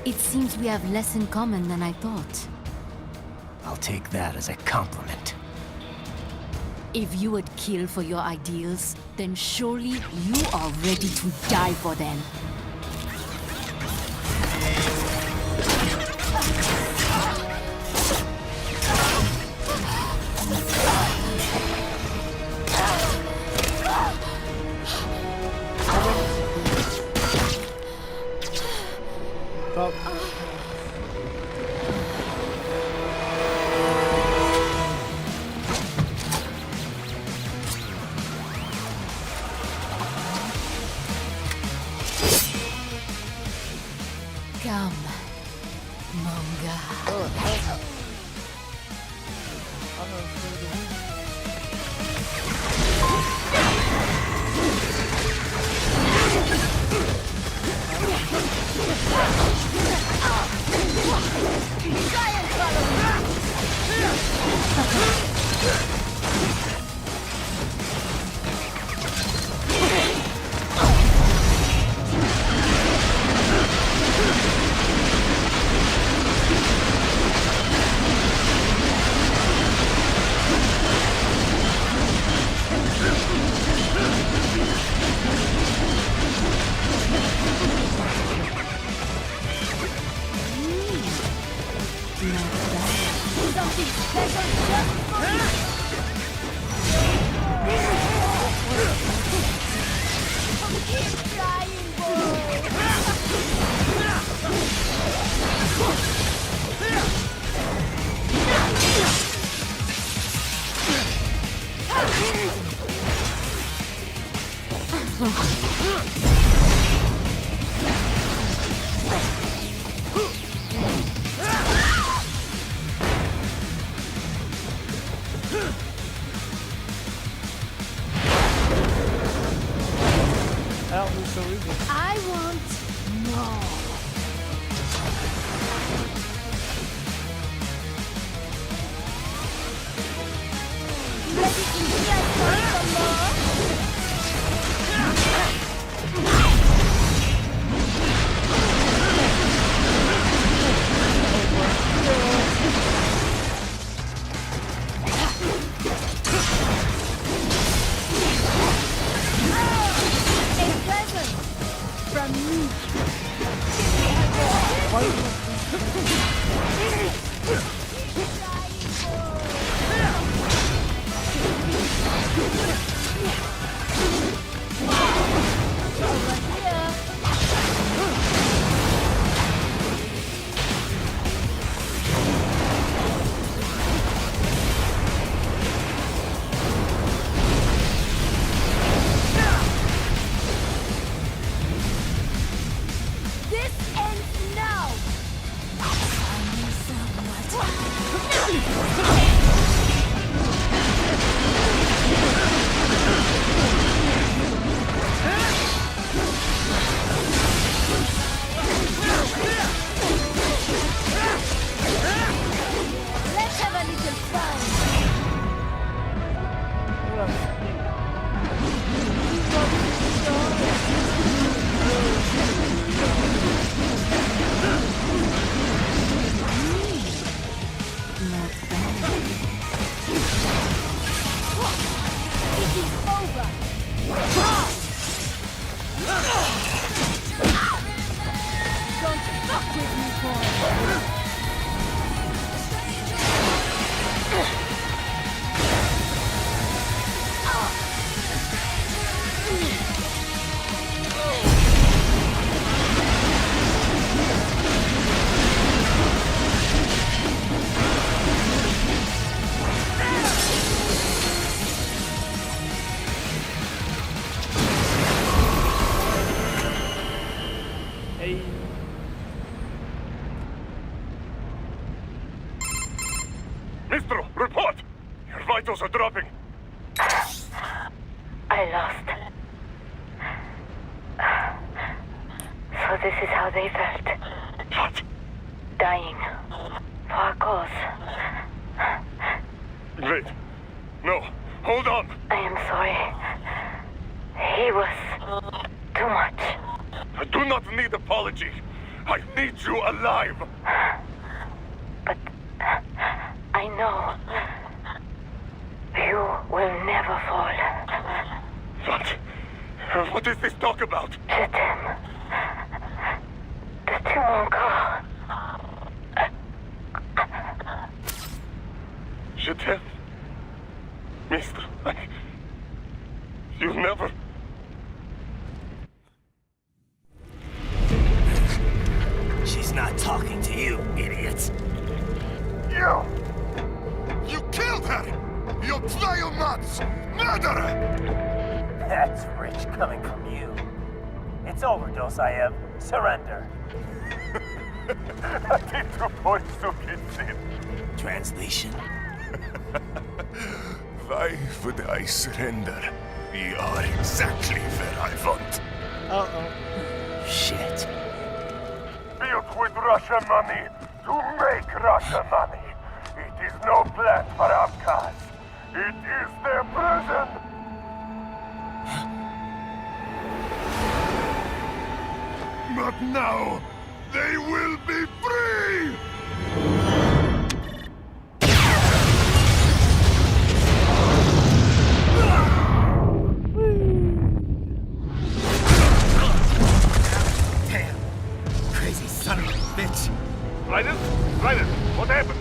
It seems we have less in common than I thought. I'll take that as a compliment. If you would kill for your ideals, then surely you are ready to die for them. Come, Monga. Something special just for you. Keep trying, That was so easy. I want more. Ready to get some more? A present from me. This ends now. Let's have a little fun. It is over. Don't fuck with me, boy. Hey. Mistro, report! Your vitals are dropping. I lost. So this is how they felt. What? Dying. For a cause. Wait. No. Hold on. I am sorry. He was too much. I do not need apology. I need you alive. But I know you will never fall. What? What is this talk about? Je t'aime. De tout mon corps. Je t'aime. Mister, you never... She's not talking to you, idiot. You killed her! You vile nuts! Murderer! That's rich coming from you. It's overdose, I am. Surrender. Translation. Why would I surrender? We are exactly where I want. Uh-oh. Shit. Built with Russian money to make Russian money. It is no plan for Abkhaz. It is their prison. But now, they will be free! Damn. Crazy son of a bitch. Raiden? Raiden, what happened?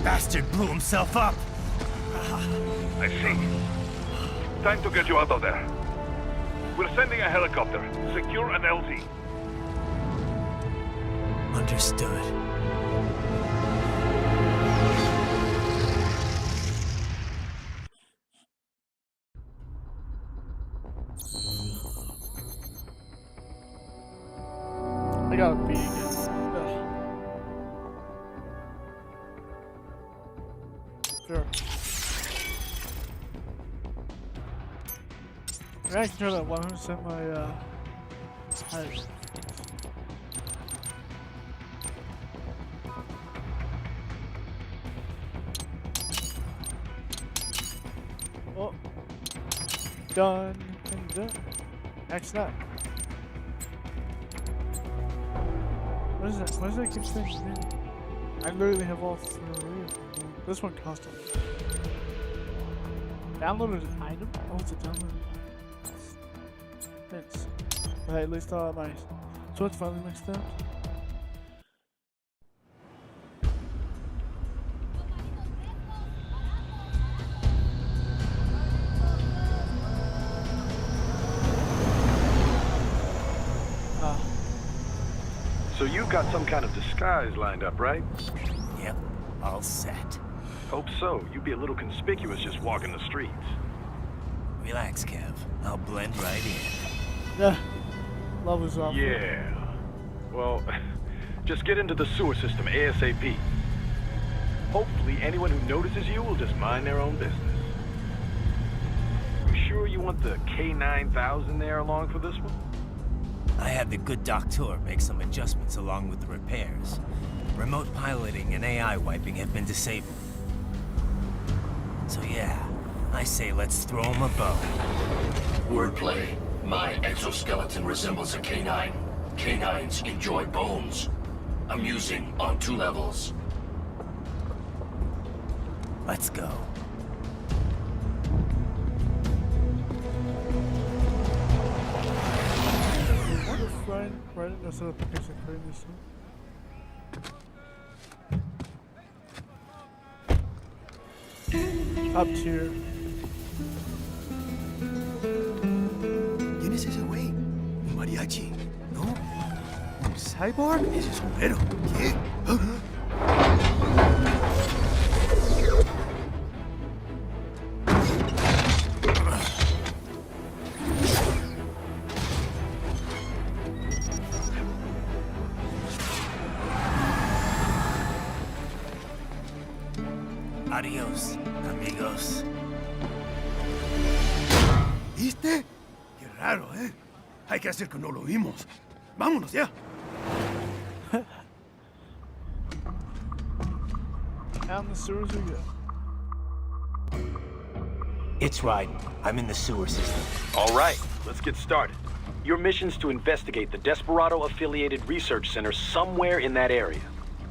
Bastard blew himself up. I see. Time to get you out of there. We're sending a helicopter. Secure an LZ. Understood. I gotta pee again. Sure. I can turn that 100% my height. Oh, done and done. Next up. What is that? Why does that keep saying new? I literally have all three of them. This one cost them. Downloaded an item? Oh, it's a downloaded item. Thanks. But hey, at least my sword's finally mixed up. So you've got some kind of disguise lined up, right? Yep, all set. Hope so. You'd be a little conspicuous just walking the streets. Relax, Kev. I'll blend right in. Yeah. Love is off. Yeah. Well, just get into the sewer system ASAP. Hopefully anyone who notices you will just mind their own business. You sure you want the K9000 there along for this one? I had the good doctor make some adjustments along with the repairs. Remote piloting and AI wiping have been disabled. So yeah, I say let's throw him a bone. Wordplay. My exoskeleton resembles a canine. Canines enjoy bones. Amusing on 2 levels. Let's go. What if Brian instead of picking creating this one? Up tier. ¿Quién es ese güey? ¿Un mariachi? ¿No? ¿Un cyborg? Ese es sombrero. ¿Qué? Adiós, amigos. ¿Viste? Qué raro, ¿eh? Hay que hacer que no lo vimos. Vámonos ya. Down the sewers we go. It's right. I'm in the sewer system. All right, let's get started. Your mission's to investigate the Desperado-affiliated research center somewhere in that area.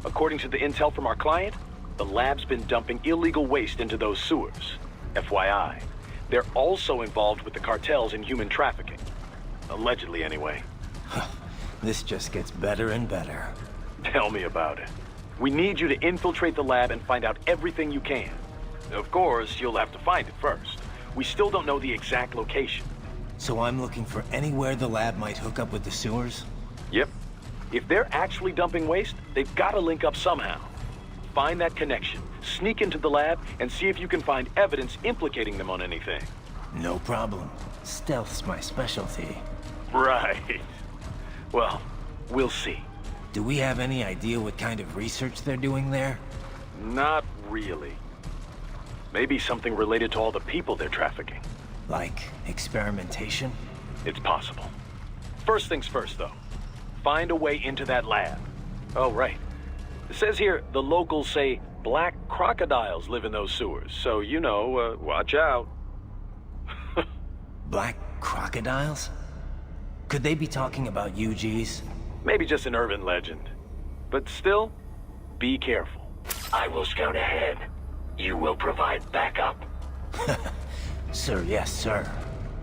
According to the intel from our client, the lab's been dumping illegal waste into those sewers. FYI, they're also involved with the cartels in human trafficking. Allegedly, anyway. This just gets better and better. Tell me about it. We need you to infiltrate the lab and find out everything you can. Of course, you'll have to find it first. We still don't know the exact location. So I'm looking for anywhere the lab might hook up with the sewers? Yep. If they're actually dumping waste, they've got to link up somehow. Find that connection, sneak into the lab, and see if you can find evidence implicating them on anything. No problem. Stealth's my specialty. Right. Well, we'll see. Do we have any idea what kind of research they're doing there? Not really. Maybe something related to all the people they're trafficking. Like experimentation? It's possible. First things first, though. Find a way into that lab. Oh, right. It says here the locals say black crocodiles live in those sewers, so, you know, watch out. Black crocodiles? Could they be talking about UGs? Maybe just an urban legend. But still, be careful. I will scout ahead. You will provide backup. Sir, yes, sir.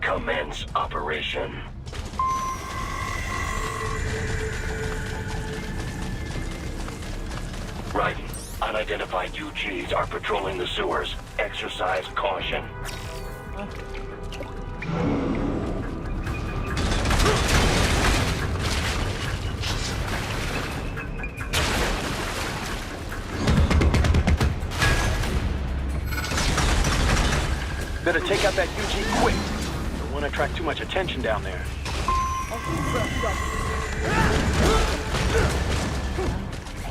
Commence operation. Right. Unidentified UGs are patrolling the sewers. Exercise caution. Better take out that UG quick. Don't want to attract too much attention down there.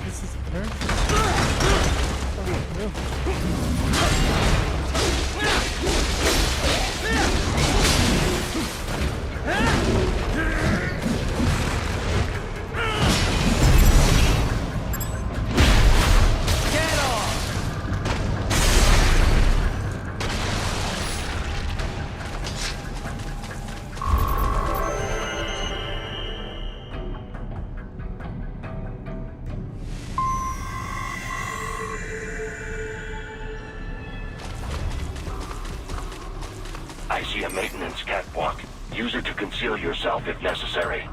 This is perfect. I see a maintenance catwalk. Use it to conceal yourself if necessary.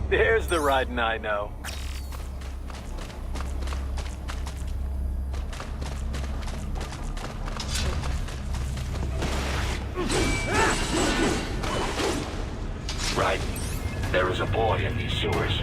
There's the riding I know. Right. There is a boy in these sewers.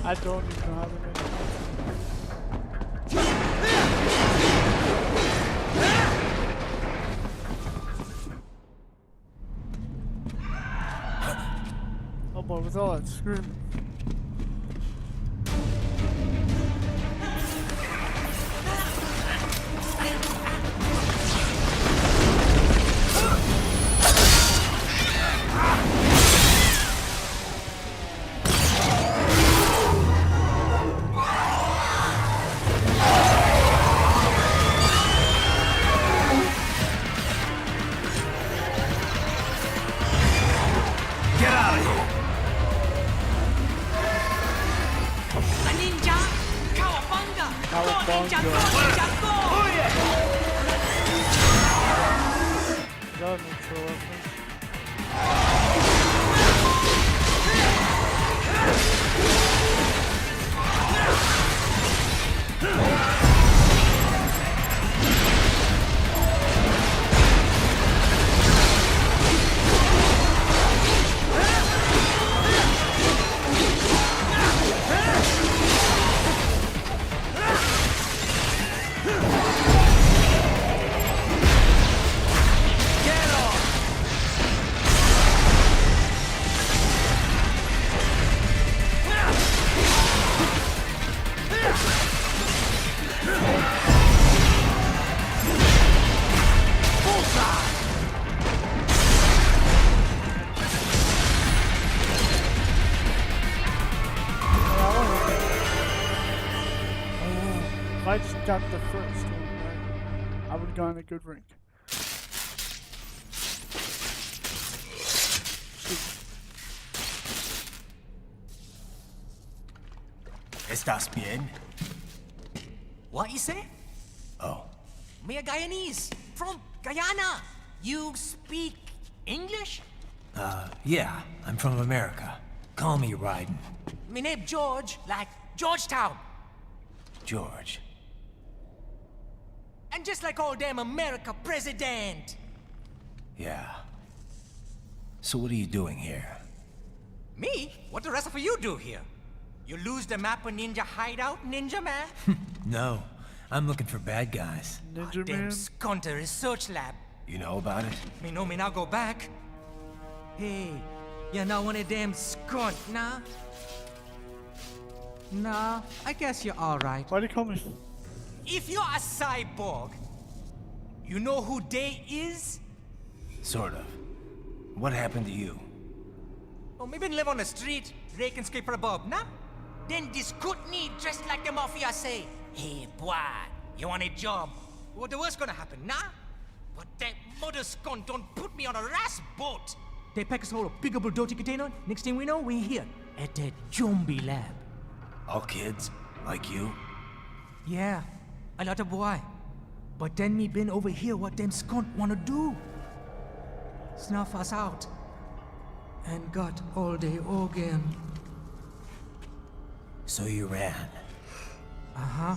I don't even know how to make it. Oh boy, with all that screaming. If I just got the first one, right, I would have gotten a good rank. ¿Estás bien? What you say? Oh. Me a Guyanese from Guyana. You speak English? Yeah, I'm from America. Call me Raiden. Me name George, like Georgetown. George. And just like all damn America president. Yeah. So what are you doing here? Me? What the rest of you do here? You lose the map of Ninja Hideout, Ninja Man? No, I'm looking for bad guys. Ninja Damn Man. Skunter research lab. You know about it? Me know me now go back. Hey, you not one of them skunt, nah? Nah, I guess you're alright. Why do you call me? If you're a cyborg, you know who they is? Sort of. What happened to you? Oh, maybe live on the street, rake and scrape for a bob, nah? Then this good need dressed like the mafia say, hey boy, you want a job? What the worst gonna happen, nah? But that mother scunt don't put me on a ras boat. They pack us all a piggable dirty container. Next thing we know, we're here at that zombie lab. All kids? Like you? Yeah, a lot of boy. But then me been over here what them scunt wanna do. Snuff us out. And got all the organ. So you ran. Uh-huh.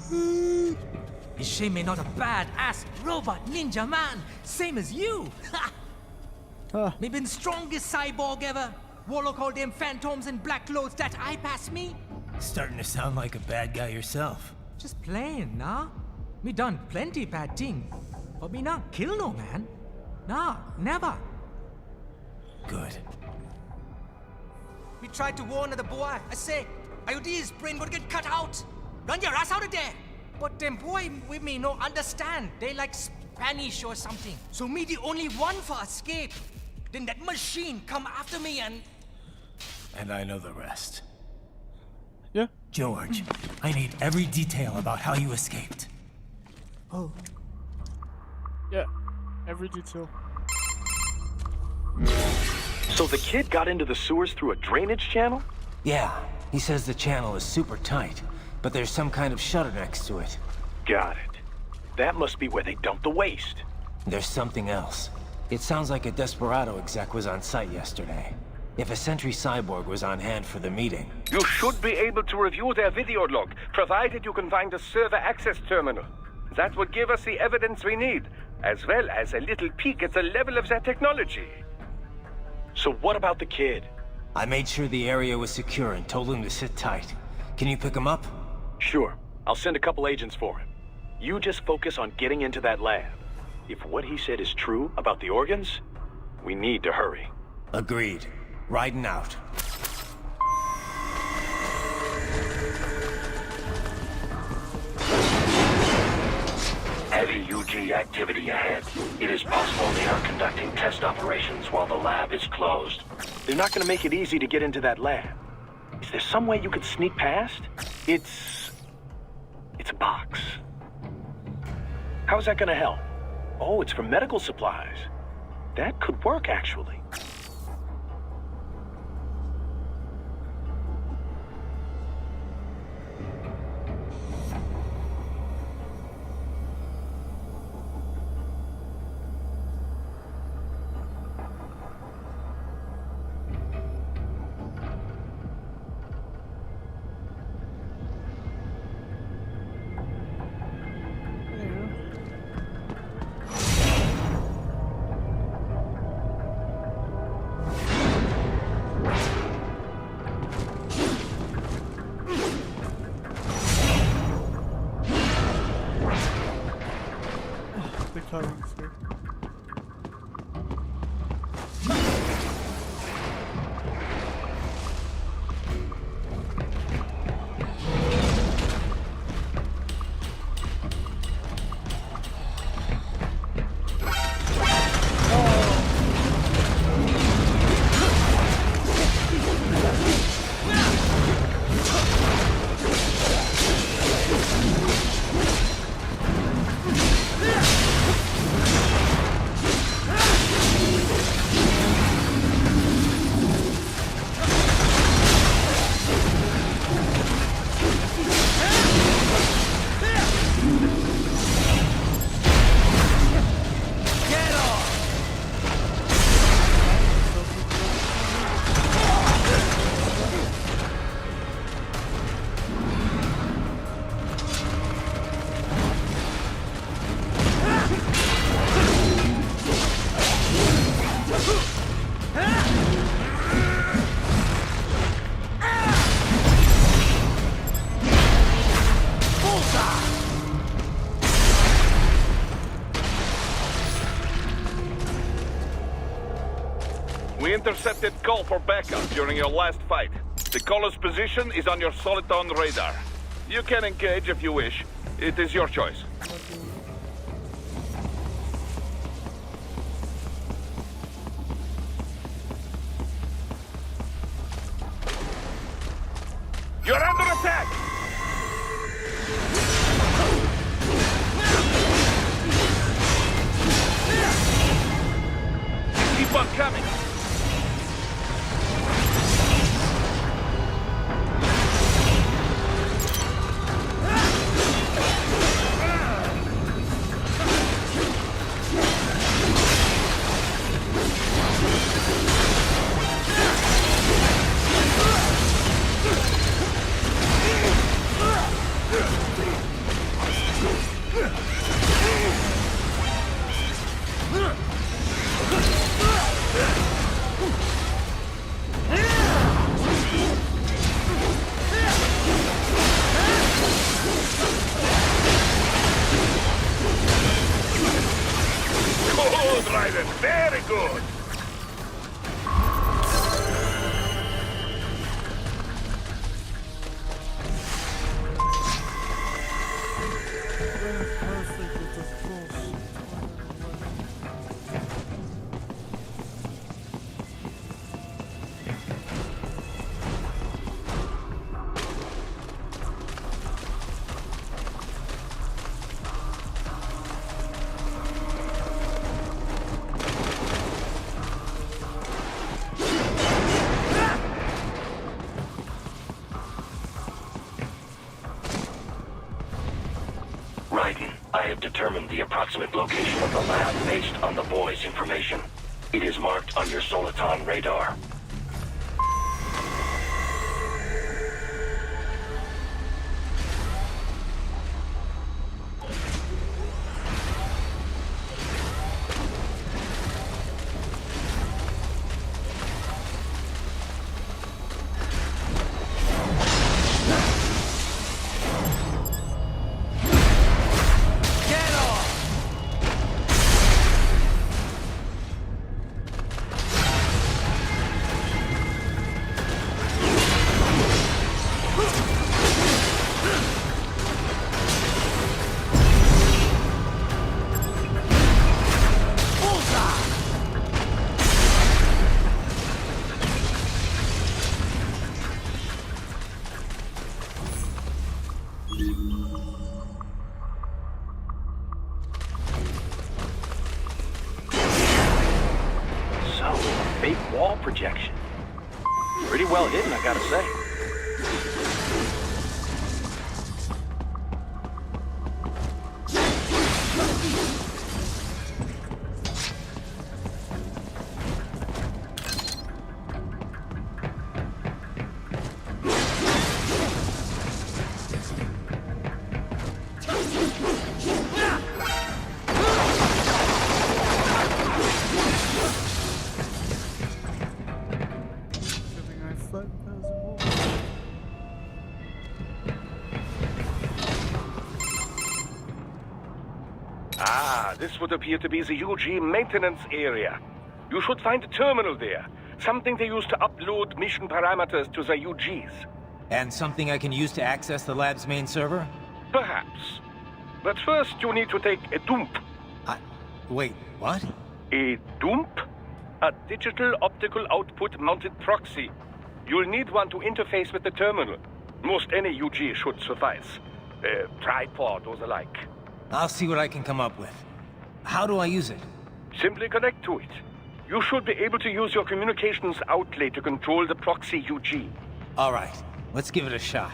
Is she me not a bad-ass robot ninja man, same as you? Me been strongest cyborg ever. Warlock all them phantoms in black clothes that eye pass me. Starting to sound like a bad guy yourself. Just playing, nah? Me done plenty bad thing. But me not kill no man. Nah, never. Good. We tried to warn the boy. I say, IOD's brain gonna get cut out. Run your ass out of there. But them boy with me no understand. They like Spanish or something. So me the only one for escape. Then that machine come after me and... And I know the rest. Yeah? George, I need every detail about how you escaped. Oh. Yeah. Every detail. So the kid got into the sewers through a drainage channel? Yeah, he says the channel is super tight, but there's some kind of shutter next to it. Got it. That must be where they dump the waste. There's something else. It sounds like a Desperado exec was on site yesterday. If a Sentry Cyborg was on hand for the meeting... You should be able to review their video log, provided you can find a server access terminal. That would give us the evidence we need, as well as a little peek at the level of their technology. So what about the kid? I made sure the area was secure and told him to sit tight. Can you pick him up? Sure. I'll send a couple agents for him. You just focus on getting into that lab. If what he said is true about the organs, we need to hurry. Agreed. Riding out. Heavy UG activity ahead. It is possible they are conducting test operations while the lab is closed. They're not gonna make it easy to get into that lab. Is there some way you could sneak past? It's a box. How's that gonna help? Oh, it's for medical supplies. That could work, actually. intercepted call for backup during your last fight. The caller's position is on your Soliton radar. You can engage if you wish. It is your choice. You're under attack! Keep on coming! Good, Raiden. Very good. Raiden, I have determined the approximate location of the lab based on the boy's information. It is marked on your Soliton radar. Fake wall projection. Pretty well hidden, I gotta say. This would appear to be the UG maintenance area. You should find a terminal there. Something they use to upload mission parameters to the UGs. And something I can use to access the lab's main server? Perhaps. But first you need to take a dump. Wait, what? A dump? A digital optical output mounted proxy. You'll need one to interface with the terminal. Most any UG should suffice. A tripod or the like. I'll see what I can come up with. How do I use it? Simply connect to it. You should be able to use your communications outlet to control the proxy UG. All right, let's give it a shot.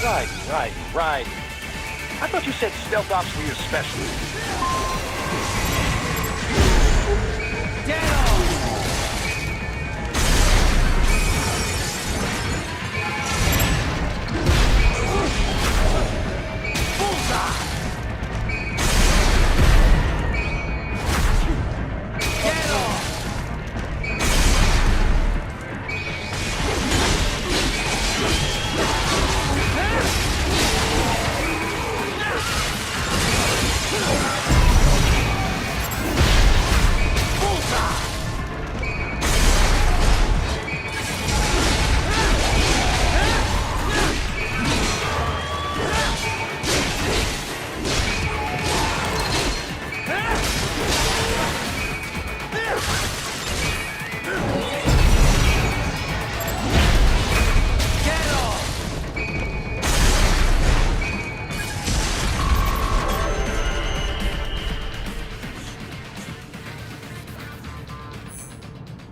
Right. I thought you said stealth ops were your specialty.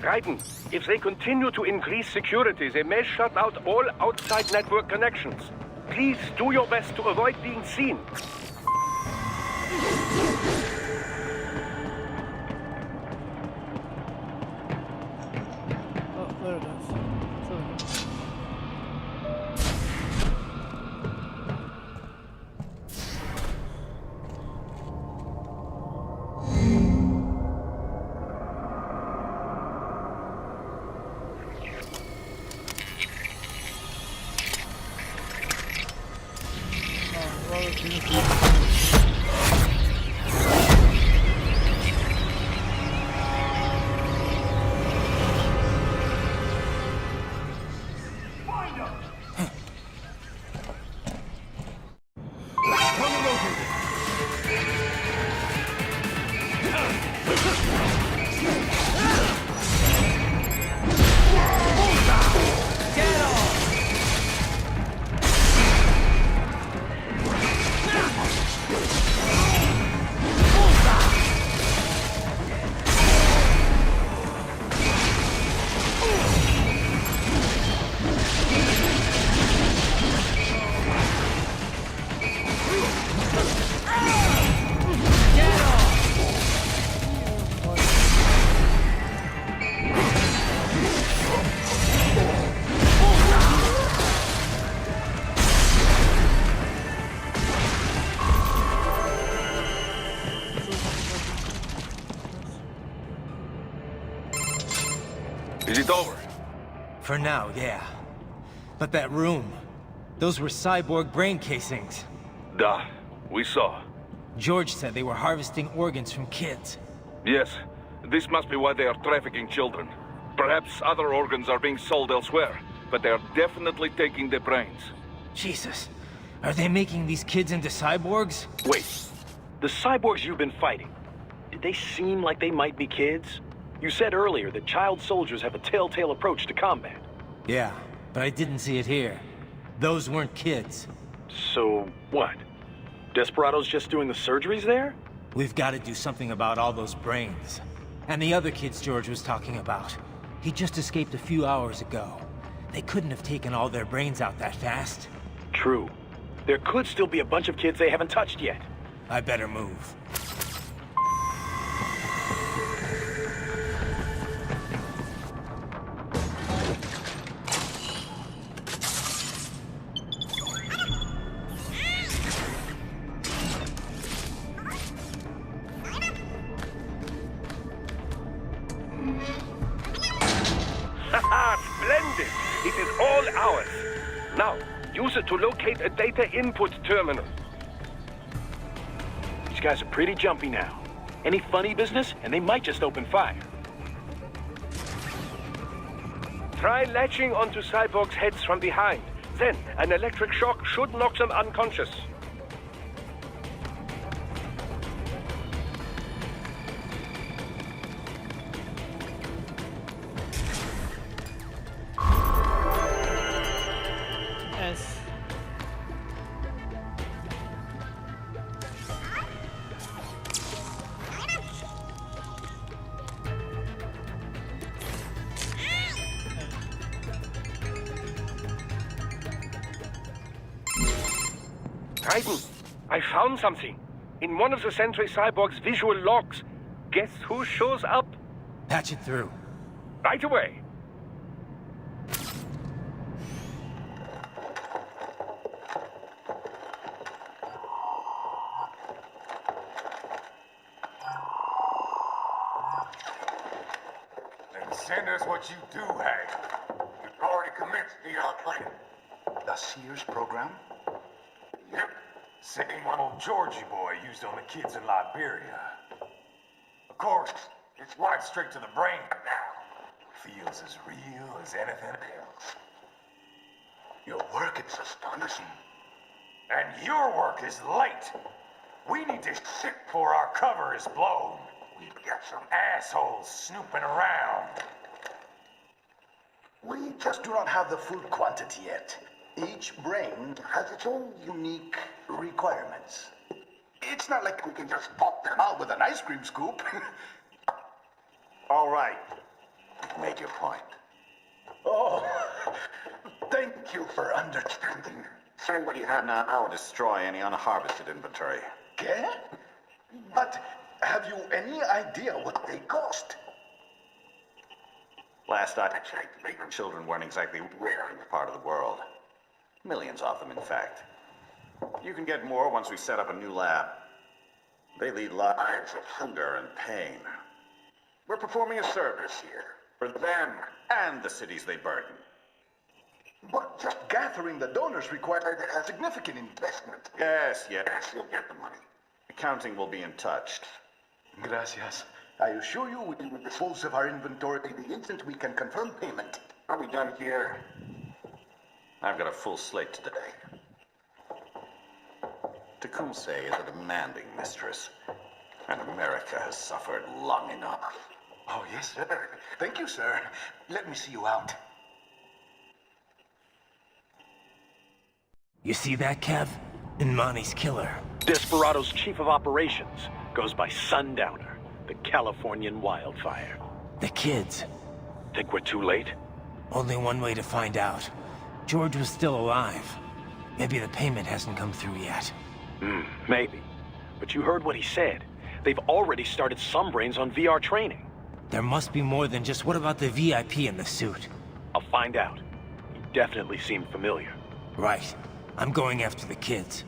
Raiden, if they continue to increase security, they may shut out all outside network connections. Please do your best to avoid being seen. Oh, there it is. Is it over? For now, yeah. But that room, those were cyborg brain casings. Duh, we saw. George said they were harvesting organs from kids. Yes, this must be why they are trafficking children. Perhaps other organs are being sold elsewhere, but they are definitely taking the brains. Jesus, are they making these kids into cyborgs? Wait, the cyborgs you've been fighting, did they seem like they might be kids? You said earlier that child soldiers have a telltale approach to combat. Yeah, but I didn't see it here. Those weren't kids. So, what? Desperados just doing the surgeries there? We've got to do something about all those brains. And the other kids George was talking about. He just escaped a few hours ago. They couldn't have taken all their brains out that fast. True. There could still be a bunch of kids they haven't touched yet. I better move. Splendid! It is all ours. Now, use it to locate a data input terminal. These guys are pretty jumpy now. Any funny business, and they might just open fire. Try latching onto cyborgs' heads from behind. Then, an electric shock should knock them unconscious. S. Raiden, I found something. In one of the Sentry Cyborg's visual logs. Guess who shows up? Patch it through. Right away. Then send us what you do have. We've already commenced the outplanning. The Sears program? Yep. Same one old Georgie boy used on the kids in Liberia. Of course, it's right straight to the brain now. Feels as real as anything else. Your work is astonishing. And your work is late. We need to shit before our cover is blown. We've got some assholes snooping around. We just do not have the full quantity yet. Each brain has its own unique requirements. It's not like we can just pop them out with an ice cream scoop. All right. You've made your point. Oh, thank you for understanding. Send what you have now, or destroy any unharvested inventory. Okay? But have you any idea what they cost? Last I checked, children weren't exactly rare in this part of the world. Millions of them, in fact. You can get more once we set up a new lab. They lead lives of hunger and pain. We're performing a service here for them and the cities they burden. But just gathering the donors required a significant investment. Yes, you'll get the money. Accounting will be in touch. Gracias. I assure you we will dispose of our inventory the instant we can confirm payment. Are we done here? I've got a full slate today. Tecumseh is a demanding mistress, and America has suffered long enough. Oh, yes, sir. Thank you, sir. Let me see you out. You see that, Kev? Inmani's killer. Desperado's chief of operations goes by Sundowner, the Californian wildfire. The kids. Think we're too late? Only one way to find out. George was still alive. Maybe the payment hasn't come through yet. Maybe. But you heard what he said. They've already started some brains on VR training. There must be more than just what about the VIP in the suit? I'll find out. He definitely seemed familiar. Right. I'm going after the kids.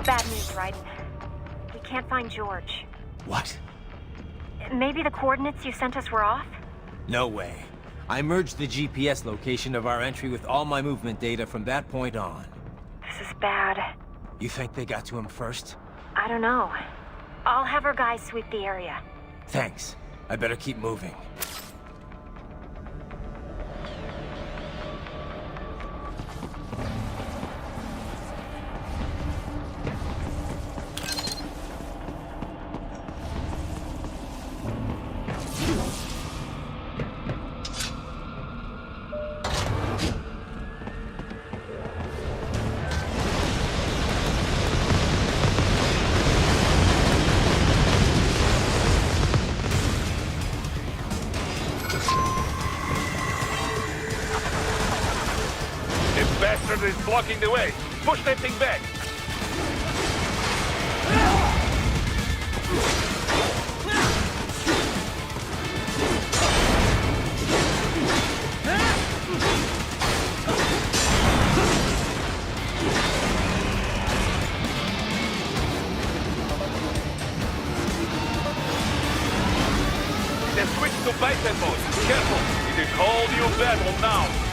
Bad news, Raiden. We can't find George. What? Maybe the coordinates you sent us were off? No way. I merged the GPS location of our entry with all my movement data from that point on. This is bad. You think they got to him first? I don't know. I'll have our guys sweep the area. Thanks. I better keep moving. bastard is blocking the way. Push that thing back. Then switch to biped mode. Careful, it is all new battle now.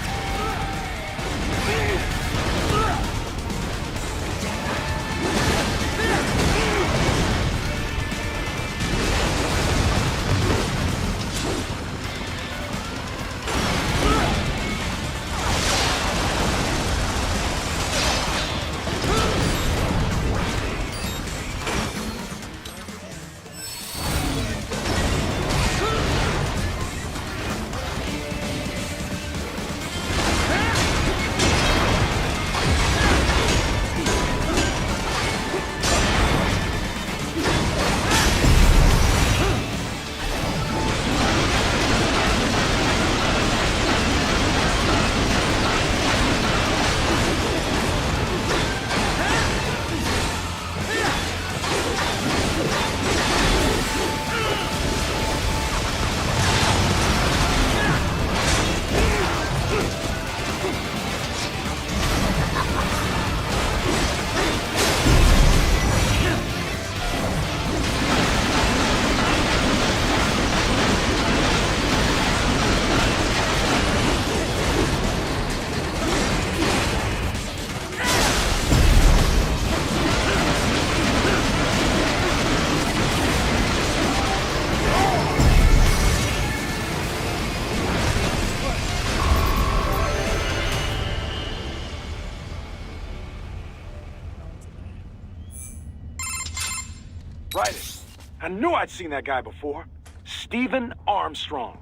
Right. I knew I'd seen that guy before. Stephen Armstrong.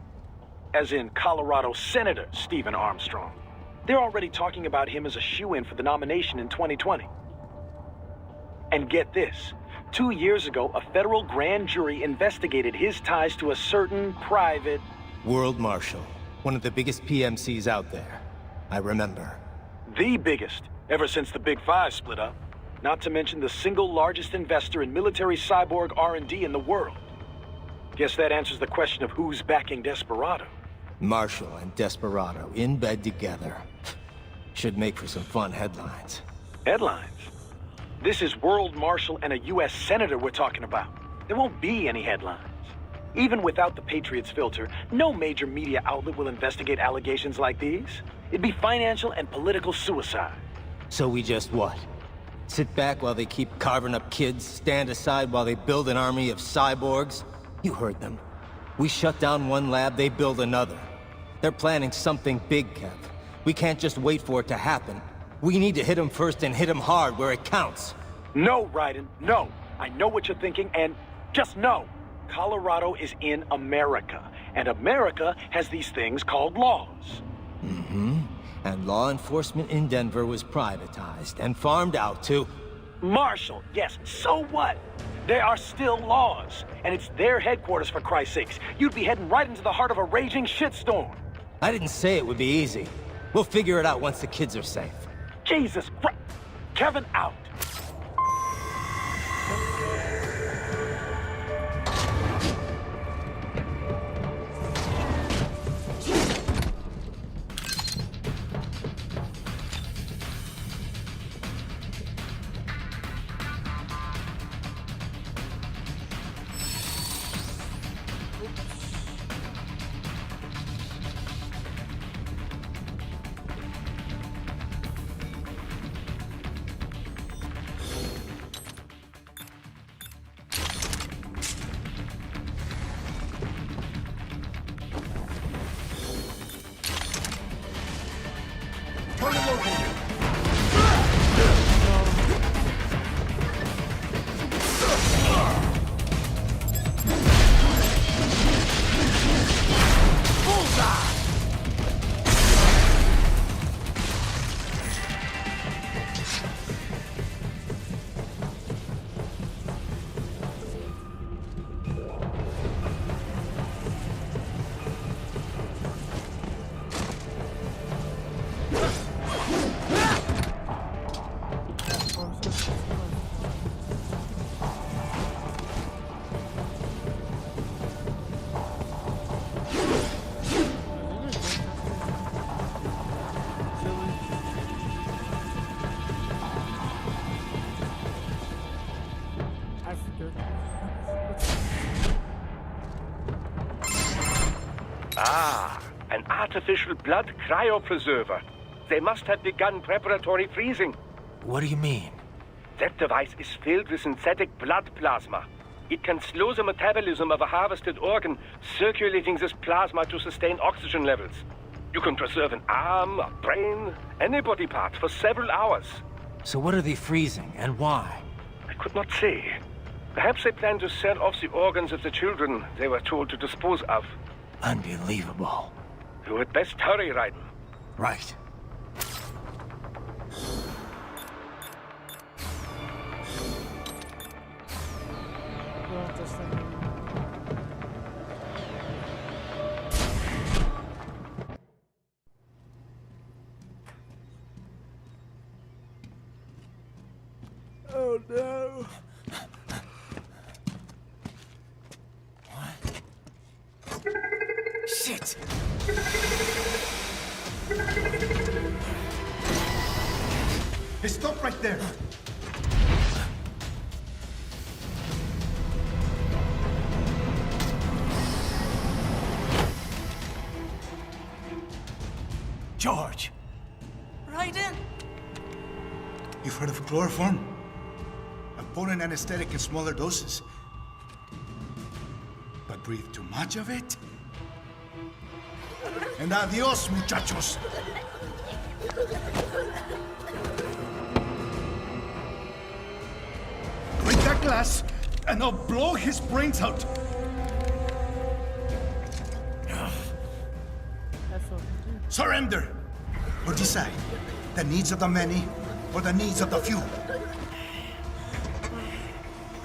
As in Colorado Senator Stephen Armstrong. They're already talking about him as a shoo-in for the nomination in 2020. And get this. 2 years ago, a federal grand jury investigated his ties to a certain private... World Marshal. One of the biggest PMCs out there. I remember. The biggest, ever since the Big Five split up. Not to mention the single largest investor in military cyborg R&D in the world. Guess that answers the question of who's backing Desperado. Marshall and Desperado in bed together. Should make for some fun headlines. Headlines? This is World Marshal and a U.S. Senator we're talking about. There won't be any headlines. Even without the Patriots filter, no major media outlet will investigate allegations like these. It'd be financial and political suicide. So we just what? Sit back while they keep carving up kids, stand aside while they build an army of cyborgs? You heard them. We shut down one lab, they build another. They're planning something big, Kev. We can't just wait for it to happen. We need to hit them first and hit them hard where it counts. No, Raiden, no. I know what you're thinking, and just know. Colorado is in America, and America has these things called laws. Mm-hmm. And law enforcement in Denver was privatized and farmed out to... Marshall, yes, so what? There are still laws, and it's their headquarters, for Christ's sakes. You'd be heading right into the heart of a raging shitstorm. I didn't say it would be easy. We'll figure it out once the kids are safe. Jesus Christ. Kevin out. artificial blood cryopreserver. They must have begun preparatory freezing. What do you mean? That device is filled with synthetic blood plasma. It can slow the metabolism of a harvested organ, circulating this plasma to sustain oxygen levels. You can preserve an arm, a brain, any body part for several hours. So what are they freezing, and why? I could not say. Perhaps they plan to sell off the organs of the children they were told to dispose of. Unbelievable. You had best hurry, Raiden. Right. Oh no. Shit! Hey, stop right there! George! Raiden! You've heard of chloroform? A potent anesthetic in smaller doses. But breathe too much of it? And adios, muchachos! Break that glass, and I'll blow his brains out! Surrender! Or decide, the needs of the many, or the needs of the few.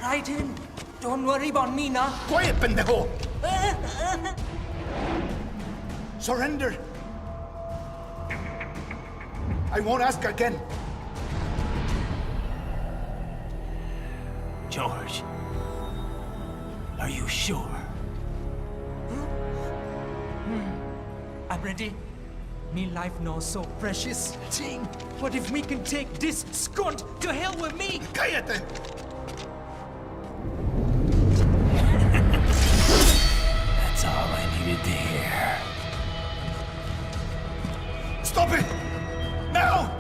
Raiden, don't worry about me now. Quiet, pendejo! Surrender! I won't ask again. George, are you sure? I'm ready. Me life now so precious. Ting, what if me can take this skunt to hell with me? Cállate! That's all I needed to hear. Stop it! Now!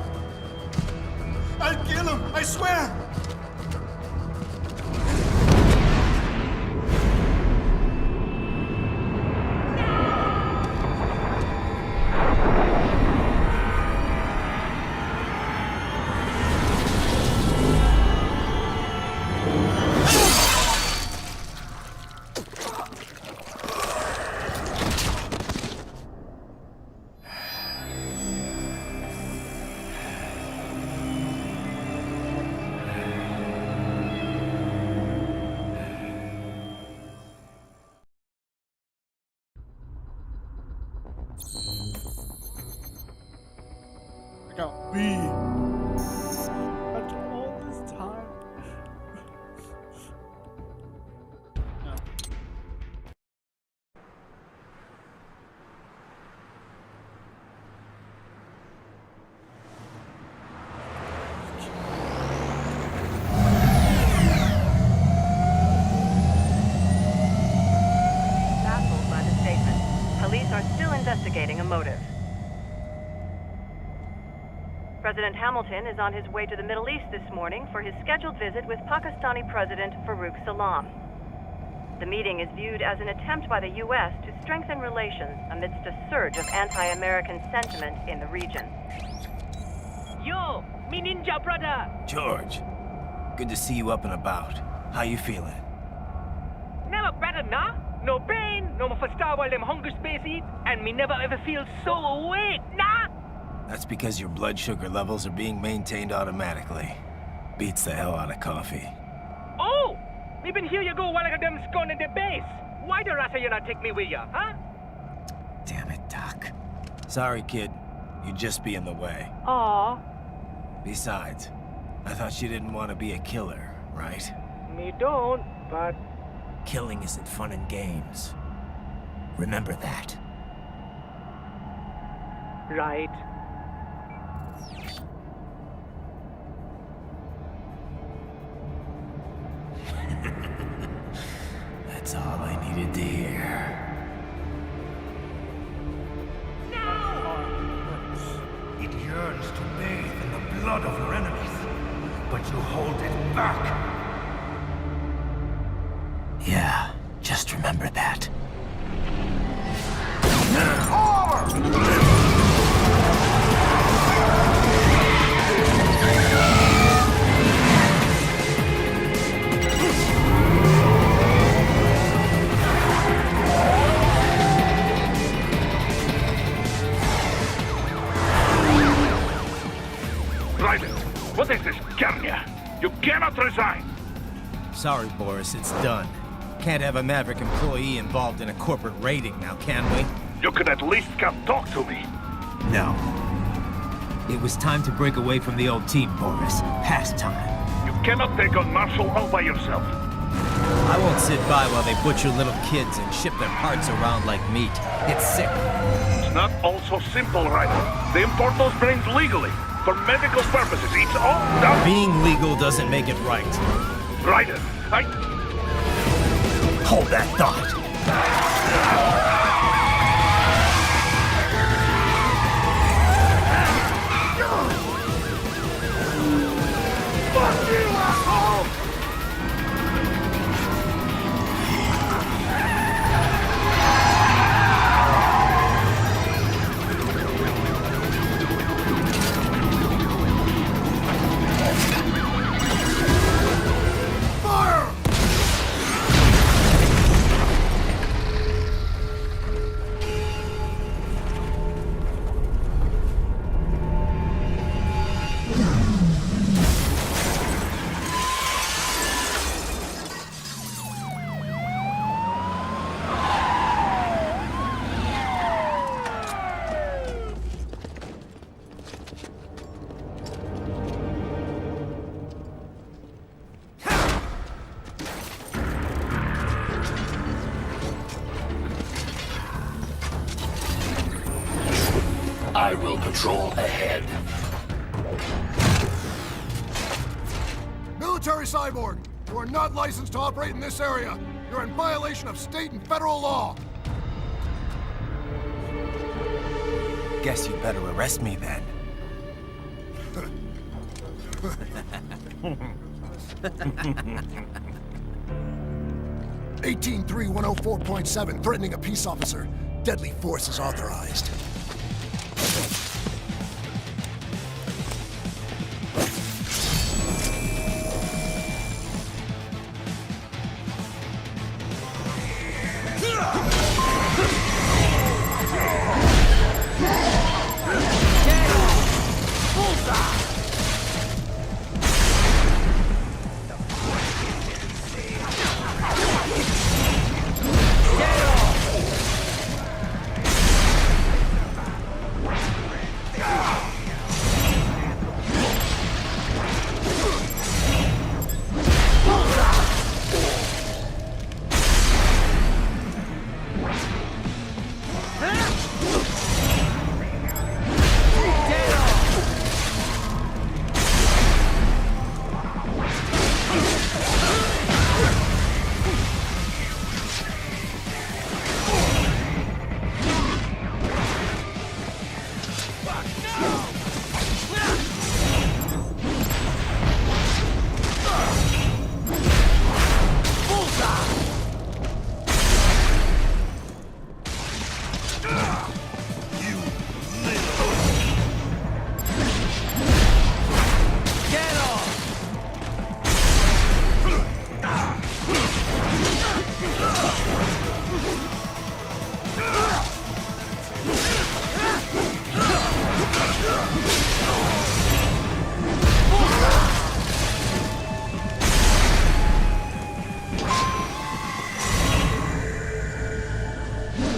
I'll kill him, I swear! I got B. After all this time. No. Baffled by the statement, police are still investigating a motive. President Hamilton is on his way to the Middle East this morning for his scheduled visit with Pakistani President Farouk Salam. The meeting is viewed as an attempt by the U.S. to strengthen relations amidst a surge of anti-American sentiment in the region. Yo, me ninja brother! George, good to see you up and about. How you feeling? Never better, nah? No pain, no more for star while them hunger space eat, and me never ever feel so awake, nah? That's because your blood sugar levels are being maintained automatically. Beats the hell out of coffee. Oh! Me been here you go while I got them scone in the base. Why the rasa you not take me with ya, huh? Damn it, Doc. Sorry, kid. You'd just be in the way. Aw. Besides, I thought you didn't want to be a killer, right? Me don't, but... Killing isn't fun and games. Remember that. Right. That's all I needed to hear. No! yearns to bathe in the blood of your enemies, but you hold it back. Yeah, just remember that. Raiden, what is this, Garnia? You cannot resign! Sorry, Boris, it's done. Can't have a Maverick employee involved in a corporate raiding now, can we? You could at least come talk to me. No. It was time to break away from the old team, Boris. Past time. You cannot take on Marshall all by yourself. I won't sit by while they butcher little kids and ship their parts around like meat. It's sick. It's not all so simple, Raiden. They import those brains legally. For medical purposes, it's all done. Being legal doesn't make it right. Raiden, Hold that thought. Fuck you, asshole! I will patrol ahead. Military Cyborg, you are not licensed to operate in this area. You're in violation of state and federal law. Guess you better arrest me then. 183104.7, threatening a peace officer. Deadly force is authorized.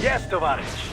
Yes, Tovarich.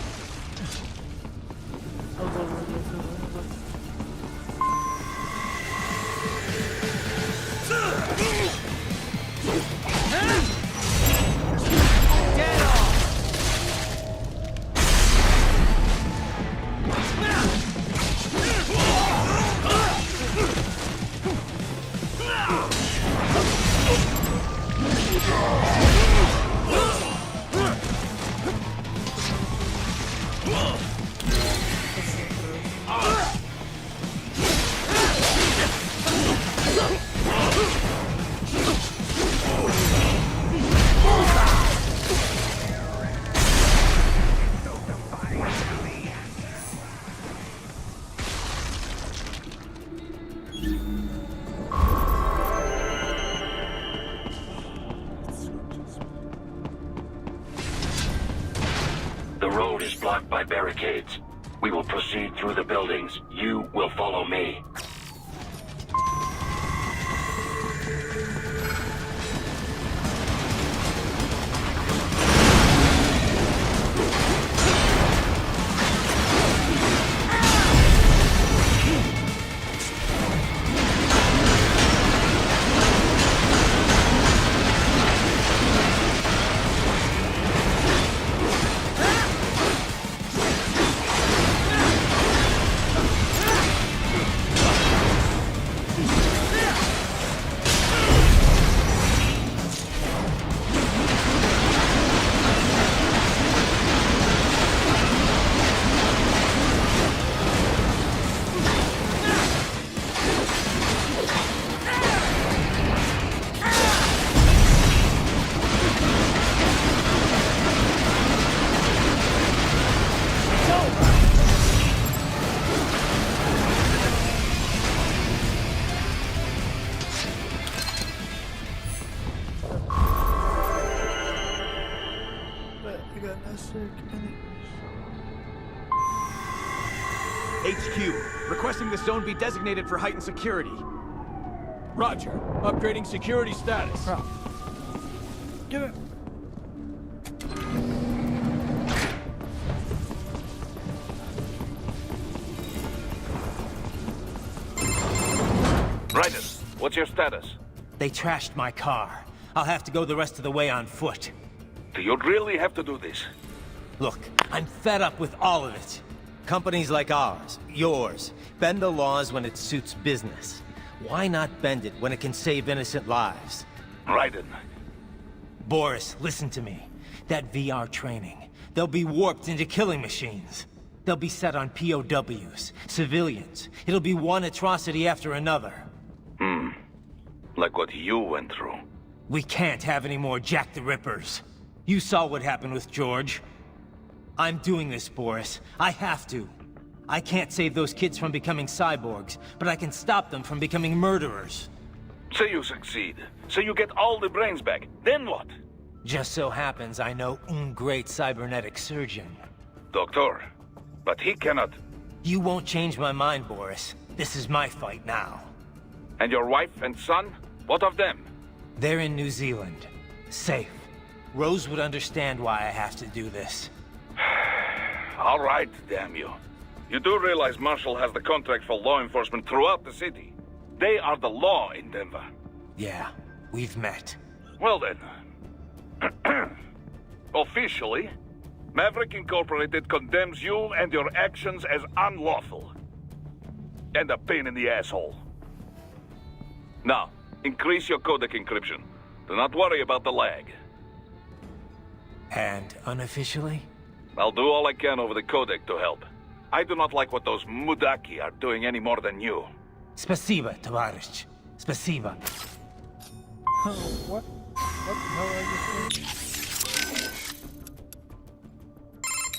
barricades. We will proceed through the buildings. You will follow me. HQ, requesting this zone be designated for heightened security. Roger. Upgrading security status. Get it. Raiden, what's your status? They trashed my car. I'll have to go the rest of the way on foot. Do you really have to do this? Look, I'm fed up with all of it. Companies like ours, yours, bend the laws when it suits business. Why not bend it when it can save innocent lives? Raiden. Boris, listen to me. That VR training, they'll be warped into killing machines. They'll be set on POWs, civilians. It'll be one atrocity after another. Like what you went through. We can't have any more Jack the Rippers. You saw what happened with George. I'm doing this, Boris. I have to. I can't save those kids from becoming cyborgs, but I can stop them from becoming murderers. Say you succeed. Say you get all the brains back. Then what? Just so happens I know un great cybernetic surgeon. Doctor. But he cannot... You won't change my mind, Boris. This is my fight now. And your wife and son? What of them? They're in New Zealand. Safe. Rose would understand why I have to do this. All right, damn you. You do realize Marshall has the contract for law enforcement throughout the city. They are the law in Denver. Yeah, we've met. Well then. Officially, Maverick Incorporated condemns you and your actions as unlawful. And a pain in the asshole. Now, increase your codec encryption. Do not worry about the lag. And unofficially? I'll do all I can over the codec to help. I do not like what those Mudaki are doing any more than you. Spasiba, Tovarich. Spasiba. What? What the hell are you saying?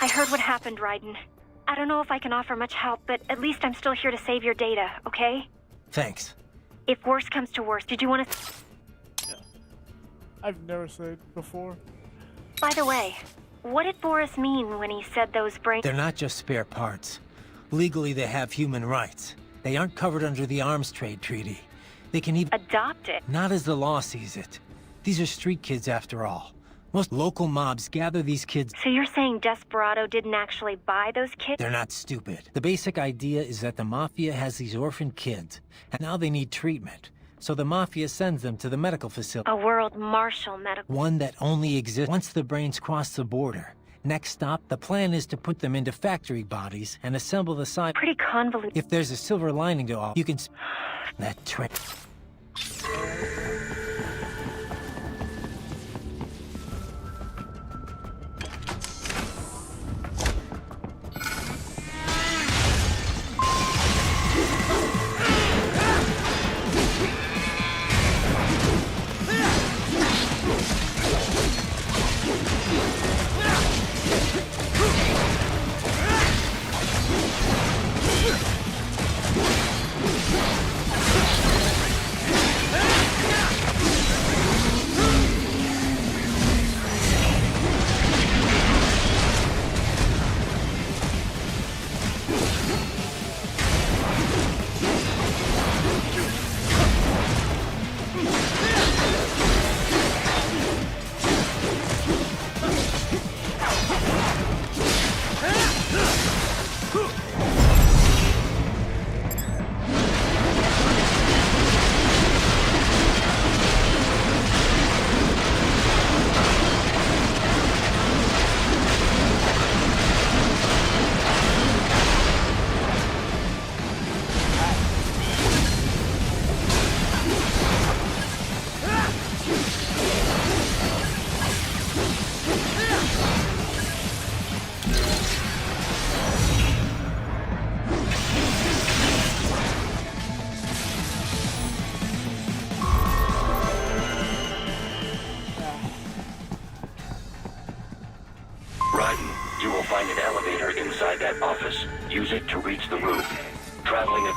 I heard what happened, Raiden. I don't know if I can offer much help, but at least I'm still here to save your data, okay? Thanks. If worse comes to worse, did you want to... Yeah. I've never said before. By the way, what did Boris mean when he said those brains... They're not just spare parts. Legally, they have human rights. They aren't covered under the Arms Trade Treaty. They can even... Adopt it? Not as the law sees it. These are street kids, after all. Most local mobs gather these kids... So you're saying Desperado didn't actually buy those kids? They're not stupid. The basic idea is that the Mafia has these orphan kids, and now they need treatment. So the Mafia sends them to the medical facility. A World Marshal medical... One that only exists once the brains cross the border. Next stop, the plan is to put them into factory bodies and assemble the side... Pretty convoluted. If there's a silver lining to all, you can... That trick...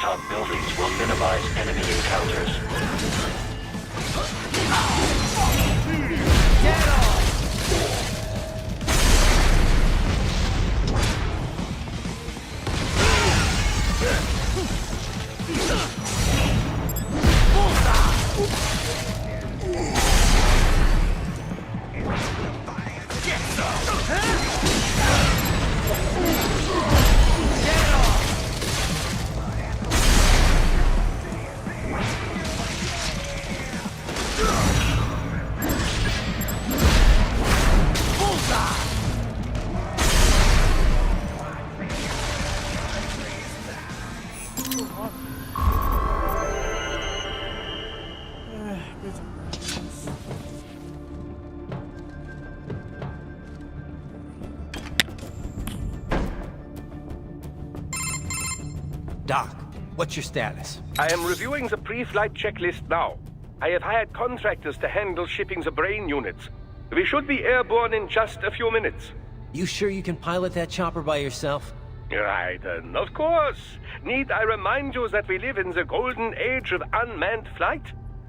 rooftop buildings will minimize enemy encounters. Get off! Doc, what's your status? I am reviewing the pre-flight checklist now. I have hired contractors to handle shipping the brain units. We should be airborne in just a few minutes. You sure you can pilot that chopper by yourself? Raiden, of course. Need I remind you that we live in the golden age of unmanned flight?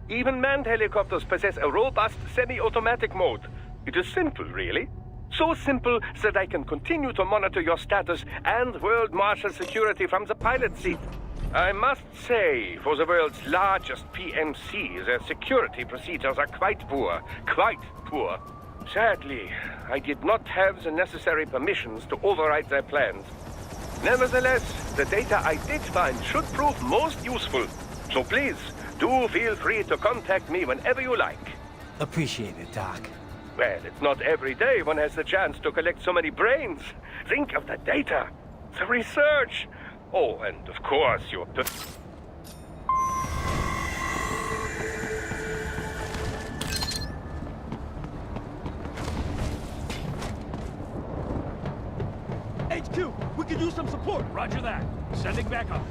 Even manned helicopters possess a robust semi-automatic mode. It is simple, really. So simple that I can continue to monitor your status and world marshal security from the pilot seat. I must say, for the world's largest PMC, their security procedures are quite poor. Quite poor. Sadly, I did not have the necessary permissions to override their plans. Nevertheless, the data I did find should prove most useful. So please, do feel free to contact me whenever you like. Appreciate it, Doc. Well, it's not every day one has the chance to collect so many brains. Think of the data, the research. Oh, and of course, your... HQ, we could use some support. Roger that. Sending back up.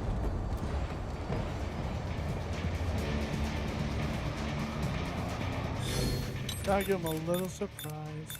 Gotta give him a little surprise.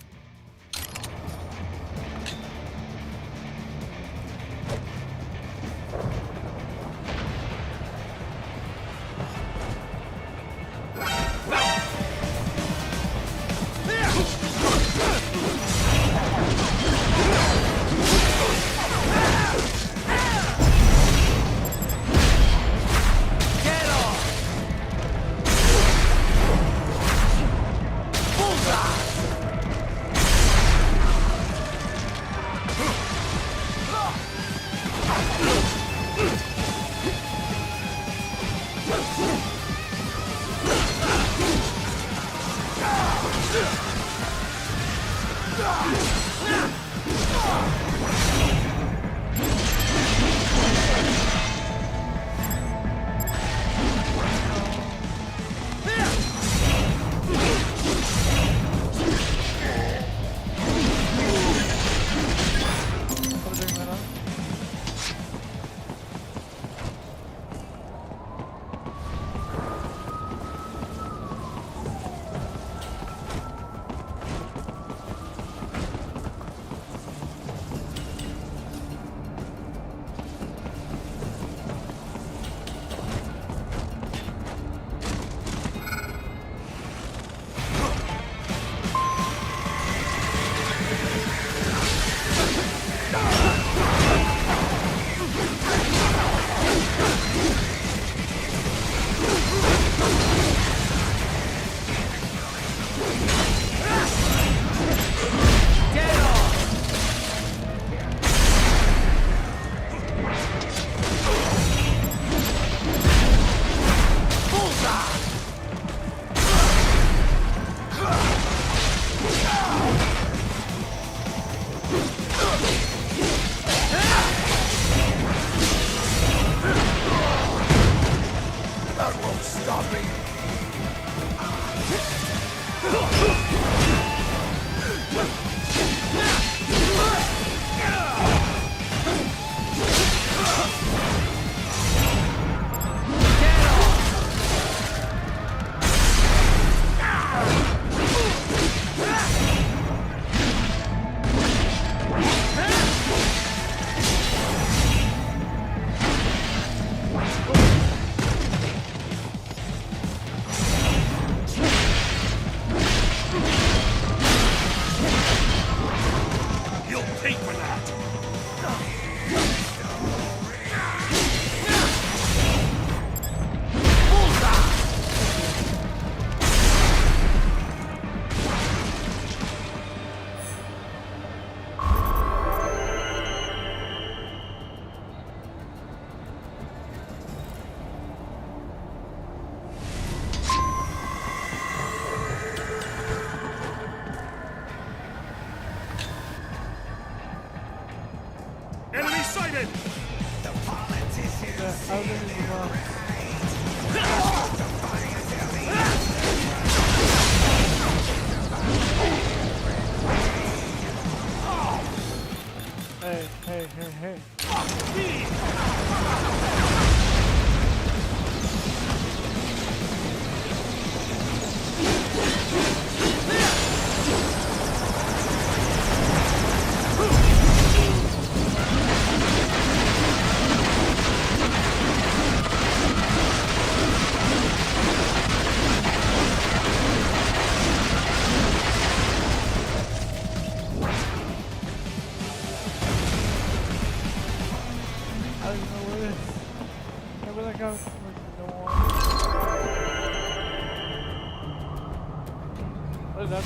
What is that?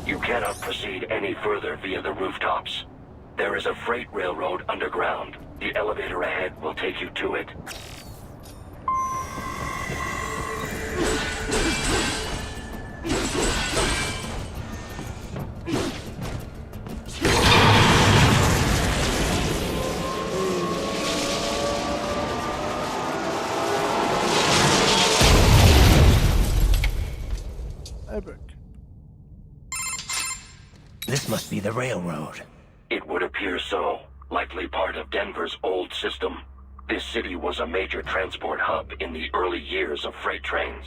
You cannot proceed any further via the rooftops. There is a freight railroad underground. The elevator ahead will take you to it. Epic. This must be the railroad. It would appear so. Likely part of Denver's old system. This city was a major transport hub in the early years of freight trains.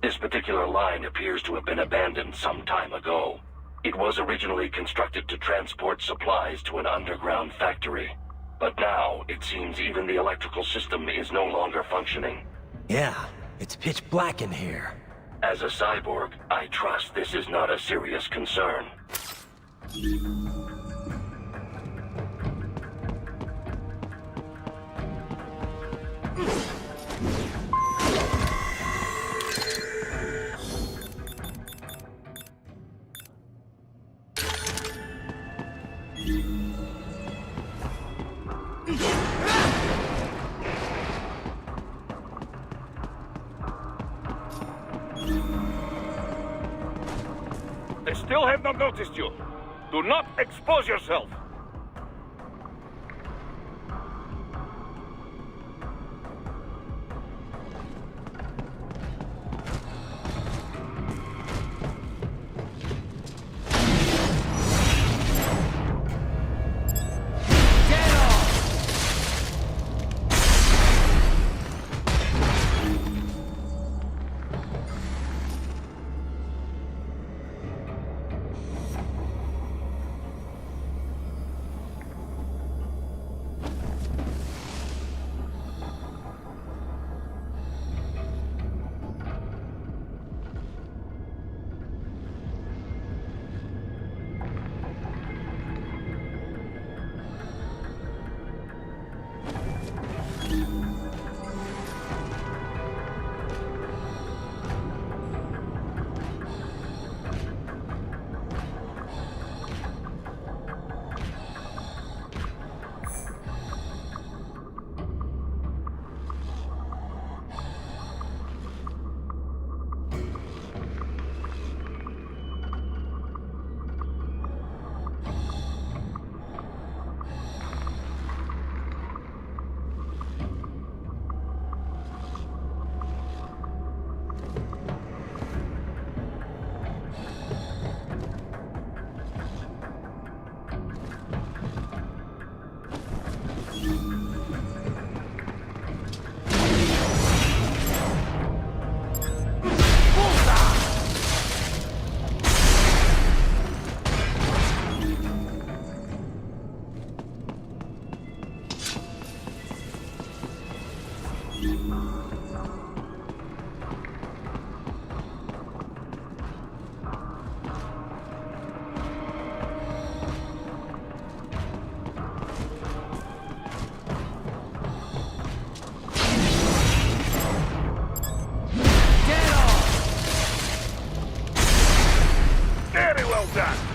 This particular line appears to have been abandoned some time ago. It was originally constructed to transport supplies to an underground factory. But now, it seems even the electrical system is no longer functioning. Yeah, it's pitch black in here. As a cyborg, I trust this is not a serious concern. They still have not noticed you. Do not expose yourself. Contact!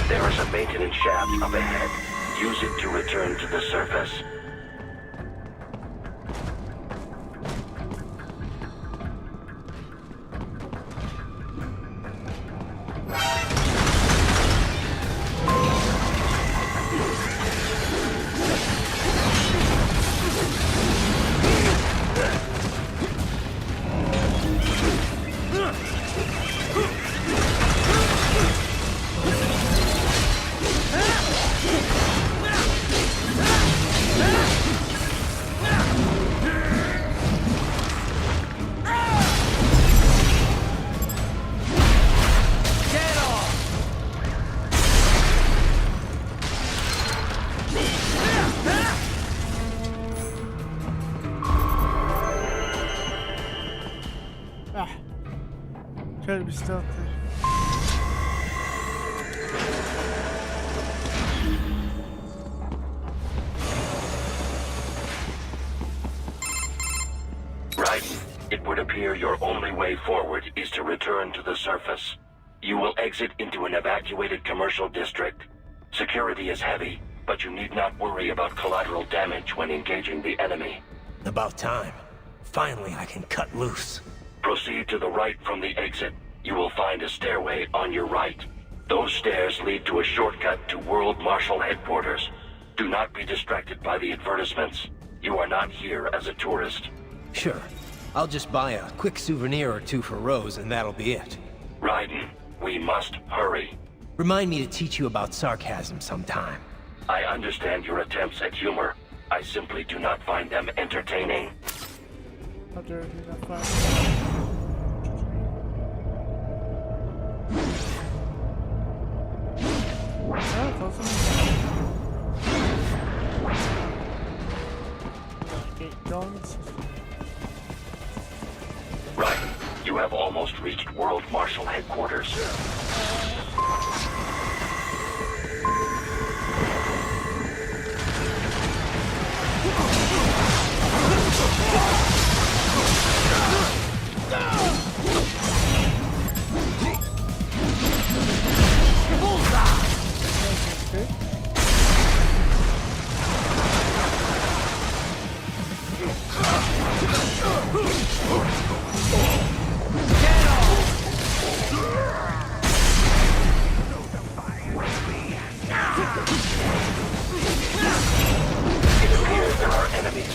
There is a maintenance shaft up ahead. Use it to return to the surface. Try to be stealthy. Right. It would appear your only way forward is to return to the surface. You will exit into an evacuated commercial district. Security is heavy, but you need not worry about collateral damage when engaging the enemy. About time. Finally, I can cut loose. Proceed to the right from the exit. You will find a stairway on your right. Those stairs lead to a shortcut to World Marshal Headquarters. Do not be distracted by the advertisements. You are not here as a tourist. Sure. I'll just buy a quick souvenir or two for Rose and that'll be it. Raiden, we must hurry. Remind me to teach you about sarcasm sometime. I understand your attempts at humor. I simply do not find them entertaining. How dare you not find Right. You have almost reached World Marshal Headquarters.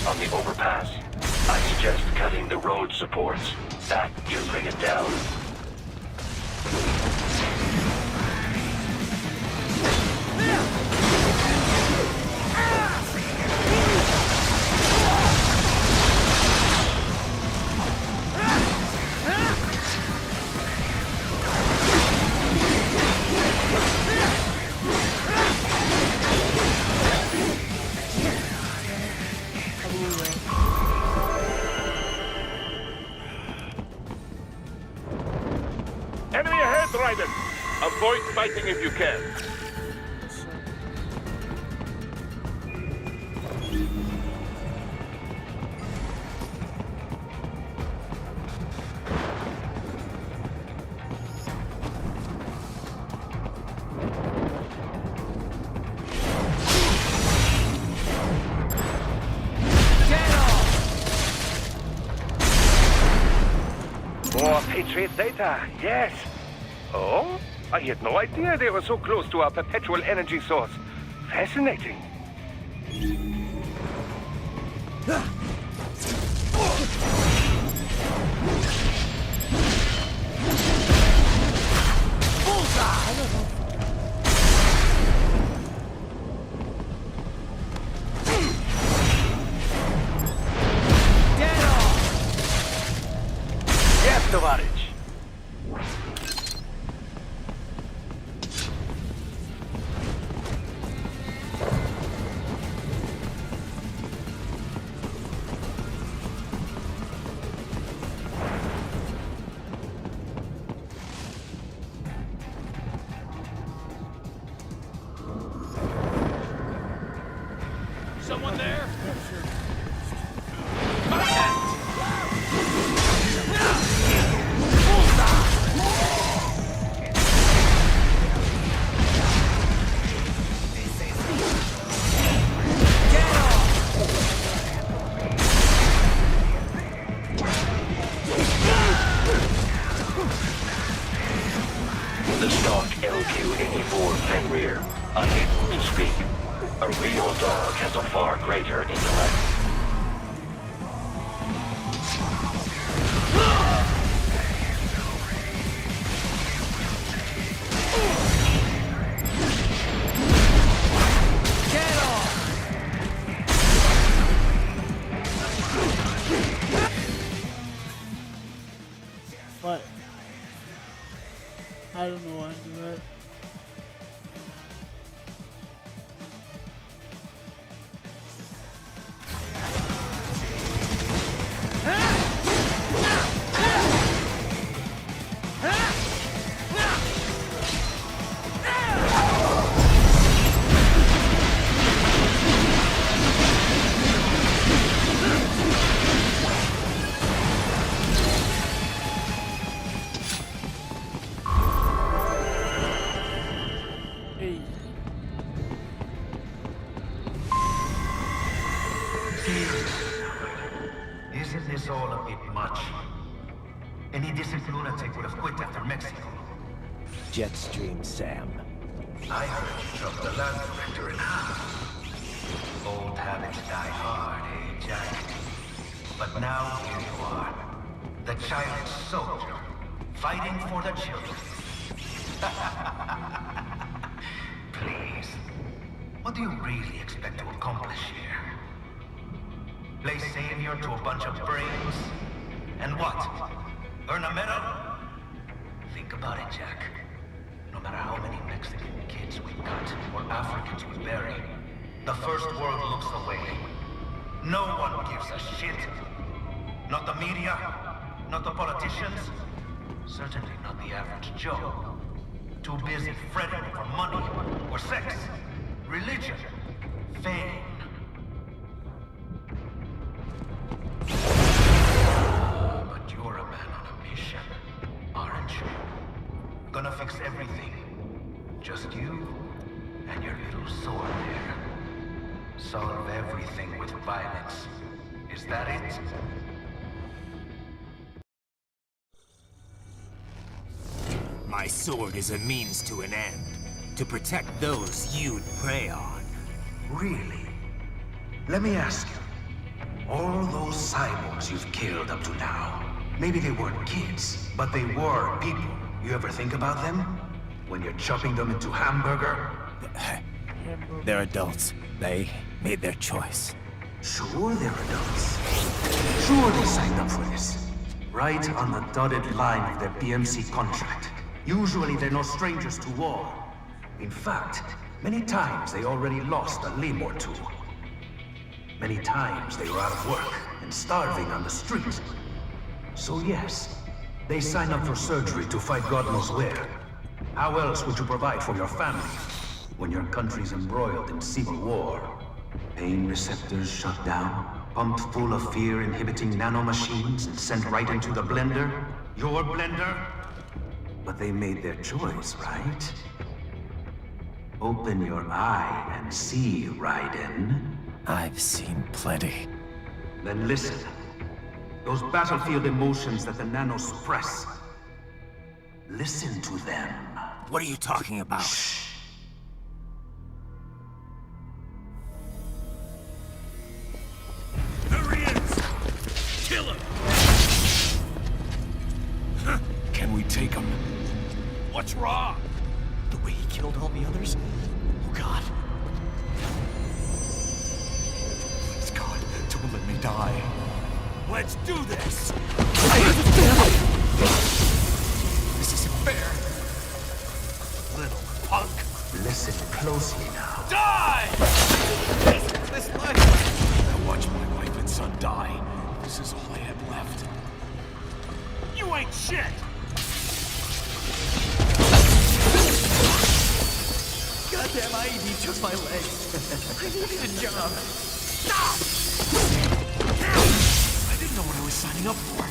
On the overpass. I suggest cutting the road supports. That should bring it down. Enemy ahead, Raiden! Avoid fighting if you can. Patriot data, yes. Oh? I had no idea they were so close to our perpetual energy source. Fascinating. Yes, Tovarich. Someone there? The stock LQ-84 Fenrir, unable to speak. A real dog has a far greater intellect. What? I don't know why I do that. Isn't this all a bit much? Any decent lunatic would have quit after Mexico. Jetstream, Sam. I heard you dropped the land director in half. Old habits die hard, eh, Jack? But now here you are. The child's soldier, fighting for the children. Please. What do you really expect to accomplish here? Play savior to a bunch of brains? And what? Earn a medal? Think about it, Jack. No matter how many Mexican kids we cut, or Africans we bury, the first world looks away. No one gives a shit. Not the media, not the politicians, certainly not the average Joe. Too busy fretting for money, or sex, religion, fame. But you're a man on a mission, aren't you? Gonna fix everything. Just you and your little sword there. Solve everything with violence. Is that it? My sword is a means to an end. To protect those you'd prey on. Really? Let me ask you. All those cyborgs you've killed up to now, maybe they weren't kids, but they were people. You ever think about them? When you're chopping them into hamburger? They're adults. They made their choice. Sure they're adults. Sure they signed up for this. Right on the dotted line of their PMC contract. Usually they're no strangers to war. In fact, many times they already lost a limb or two. Many times they were out of work and starving on the street. So yes, they sign up for surgery to fight God knows where. How else would you provide for your family when your country's embroiled in civil war? Pain receptors shut down, pumped full of fear-inhibiting nanomachines and sent right into the blender? Your blender? But they made their choice, right? Open your eye and see, Raiden. I've seen plenty. Then listen. Those battlefield emotions that the nanos suppress, Listen to them. What are you talking about? There he is! Kill him! Can we take him? What's wrong? The way he killed all the others? Oh God. Please God, don't let me die. Let's do this! This isn't fair. Little punk! Listen closely now. Die! This life. I watched my wife and son die. This is all I had left. You ain't shit! Goddamn IED took my leg. I needed a job. Stop! I didn't know what I was signing up for.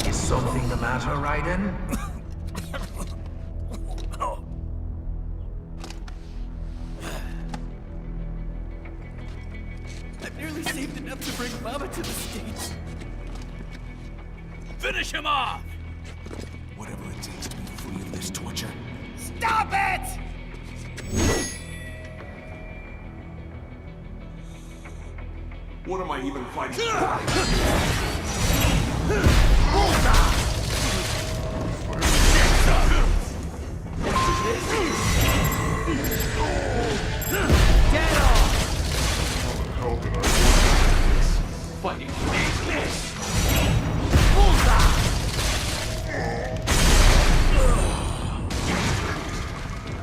Is something the matter, Raiden? I've nearly saved enough to bring Mama to the States. Finish him off! Whatever it takes to be free of this torture. Stop it! What am I even fighting Fighting.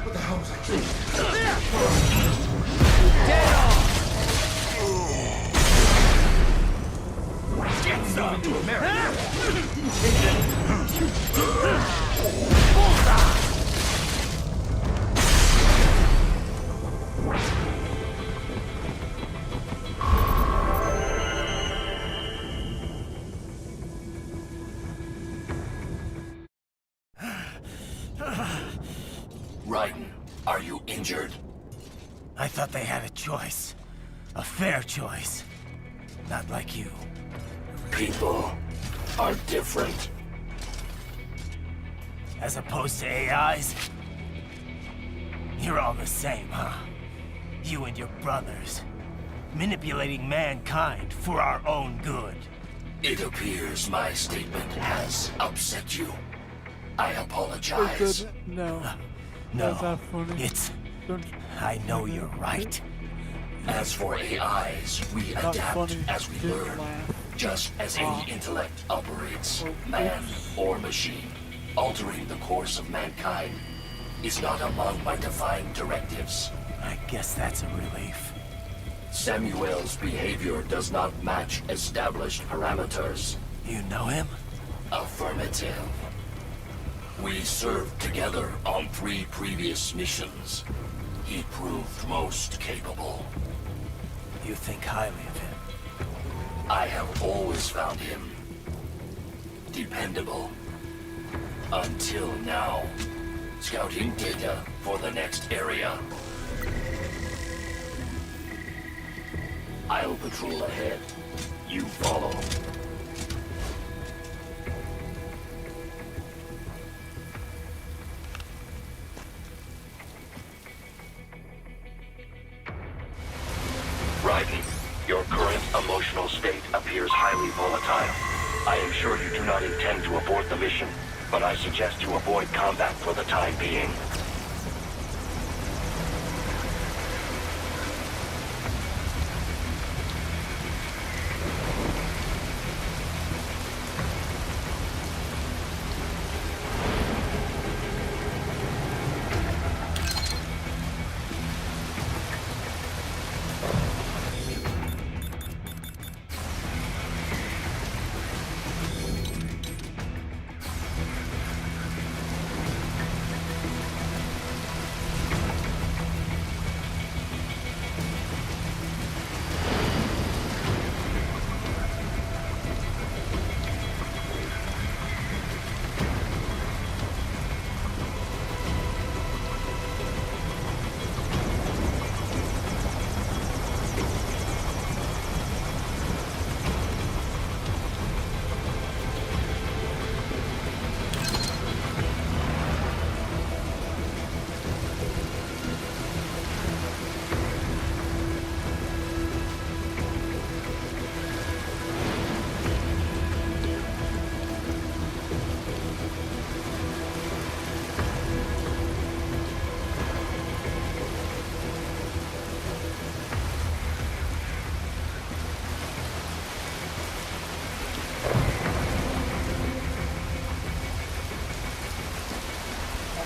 What the hell was I doing? Get some to America. Raiden, are you injured? I thought they had a choice. A fair choice. Not like you. People are different. As opposed to AIs? You're all the same, huh? You and your brothers. Manipulating mankind for our own good. It appears my statement has upset you. I apologize. No. No, That's not funny. it's... Don't- I know you're right. As for AIs, we Not adapt funny. as we Didn't learn. laugh. Just as any intellect operates, man or machine, altering the course of mankind is not among my defined directives. I guess that's a relief. Samuel's behavior does not match established parameters. You know him? Affirmative. We served together on 3 previous missions. He proved most capable. You think highly of him? I have always found him dependable. Until now. Scouting data for the next area. I'll patrol ahead. You follow. Raiden, your current emotional state appears highly volatile. I am sure you do not intend to abort the mission, but I suggest you avoid combat for the time being.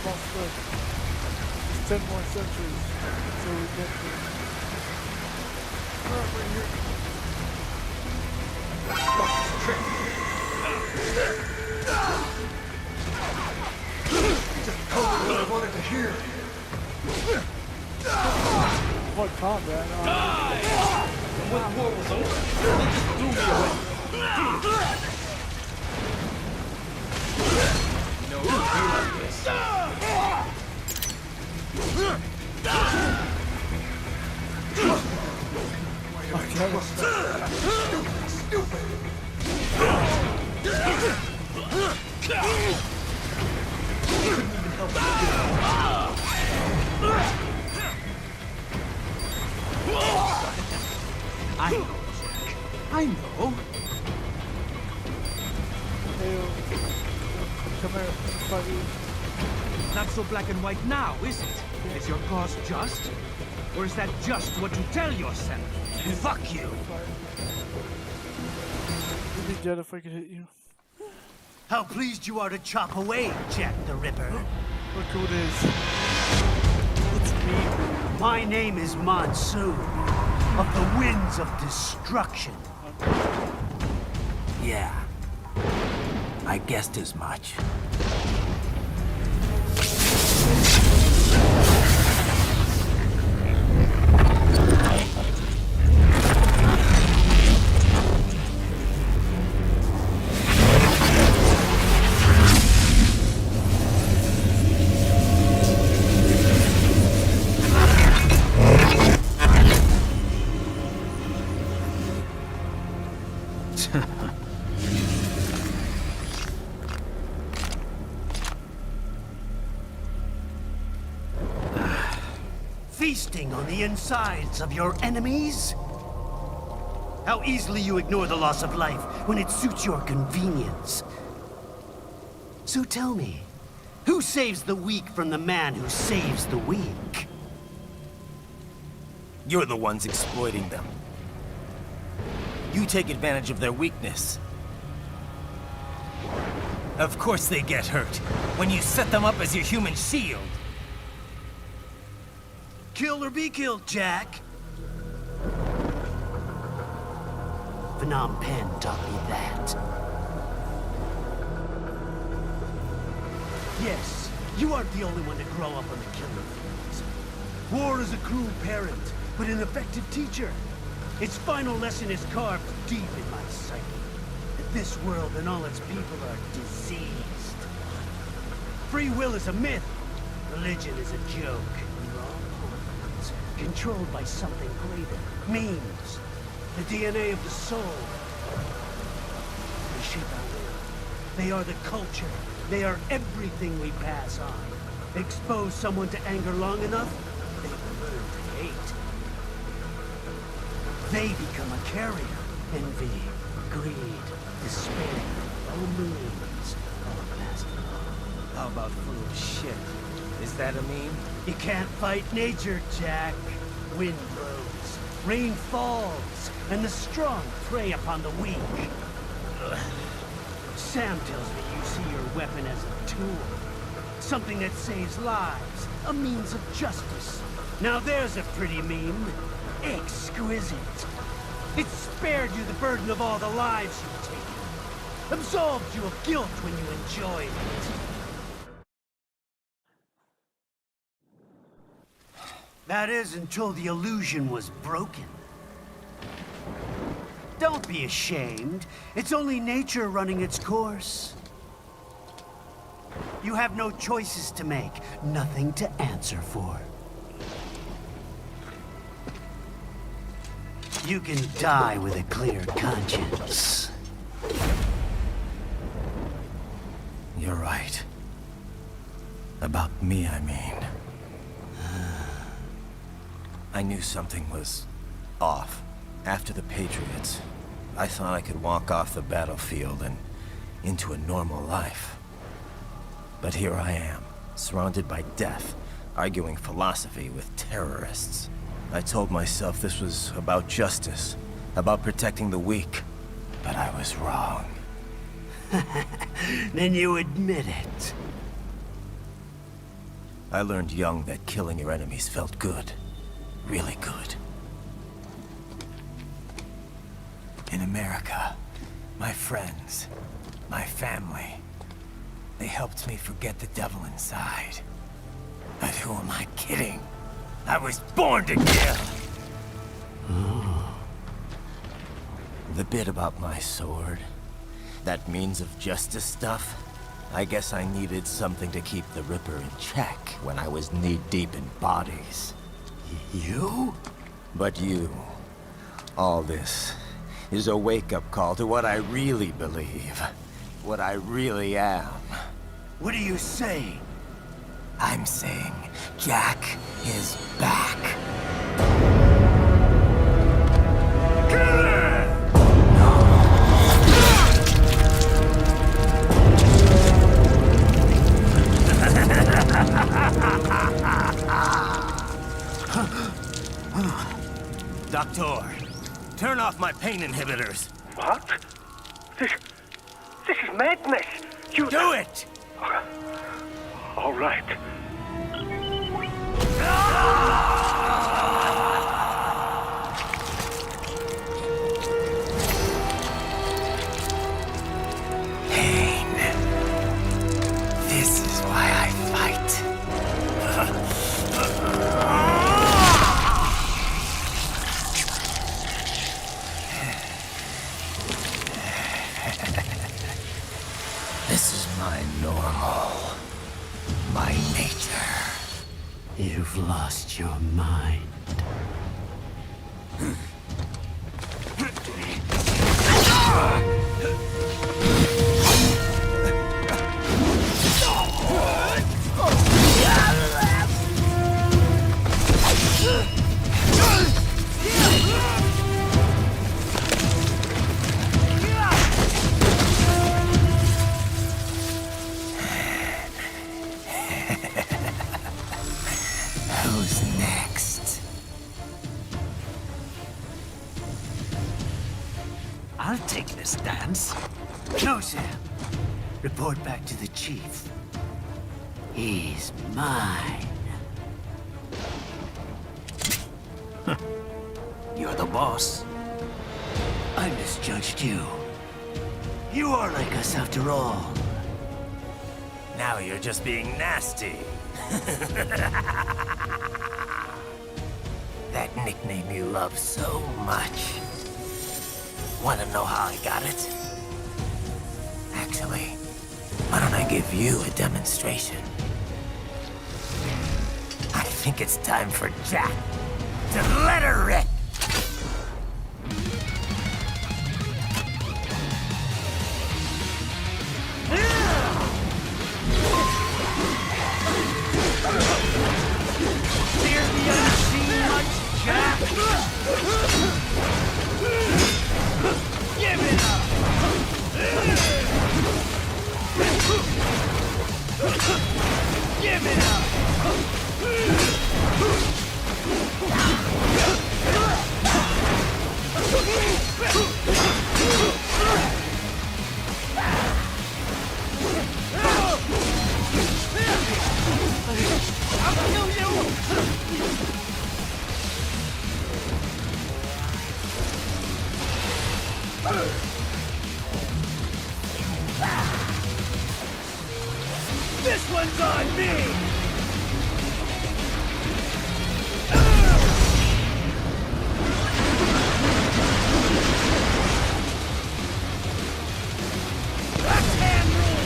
almost good. Just 10 more centuries until we get to right here. Just told me what I wanted to hear. What combat? When the war was over, they just threw me away. You know, it would be like this. I know, Jack. I know. Come here, fight you. Not so black and white now, is it? Is your cause just? Or is that just what you tell yourself? Fuck you! You'd be dead if I could hit you. How pleased you are to chop away, Jack the Ripper. Look who it is. It's me. My name is Monsoon, of the Winds of Destruction. Yeah, I guessed as much. Feasting on the insides of your enemies? How easily you ignore the loss of life when it suits your convenience. So tell me, who saves the weak from the man who saves the weak? You're the ones exploiting them. You take advantage of their weakness. Of course they get hurt when you set them up as your human shield. Kill or be killed, Jack. Phnom Penh taught me that. Yes, you aren't the only one to grow up on the killing fields. War is a cruel parent, but an effective teacher. Its final lesson is carved deep in my psyche. That this world and all its people are diseased. Free will is a myth. Religion is a joke. Controlled by something greater. Memes. The DNA of the soul. They shape our will. They are the culture. They are everything we pass on. Expose someone to anger long enough, they will learn to hate. They become a carrier. Envy, greed, despair, low means, all past along. How about full of shit? Is that a meme? You can't fight nature, Jack. Wind blows, rain falls, and the strong prey upon the weak. Sam tells me you see your weapon as a tool. Something that saves lives, a means of justice. Now there's a pretty meme. Exquisite. It spared you the burden of all the lives you've taken. Absolved you of guilt when you enjoyed it. That is until the illusion was broken. Don't be ashamed. It's only nature running its course. You have no choices to make, nothing to answer for. You can die with a clear conscience. You're right. About me, I mean. I knew something was off. After the Patriots, I thought I could walk off the battlefield and into a normal life. But here I am, surrounded by death, arguing philosophy with terrorists. I told myself this was about justice, about protecting the weak, but I was wrong. Then you admit it. I learned young that killing your enemies felt good. Really good. In America, my friends, my family, they helped me forget the devil inside. But who am I kidding? I was born to kill! The bit about my sword, that means of justice stuff, I guess I needed something to keep the Ripper in check when I was knee-deep in bodies. You? But you, all this, is a wake-up call to what I really believe. What I really am. What are you saying? I'm saying Jack is back. Doctor, turn off my pain inhibitors. What? This is madness. You do it! All right. Pain. This is why I fight. This is my normal. My nature. You've lost your mind. Who's next? I'll take this dance. No, Sam. Report back to the chief. He's mine. You're the boss. I misjudged you. You are like us after all. Now you're just being nasty. That nickname you love so much. Want to know how I got it? Actually, why don't I give you a demonstration? I think it's time for Jack to let her rip. Jack! Give it up! Give it up! I'll kill you! This one's on me! Backhand rule!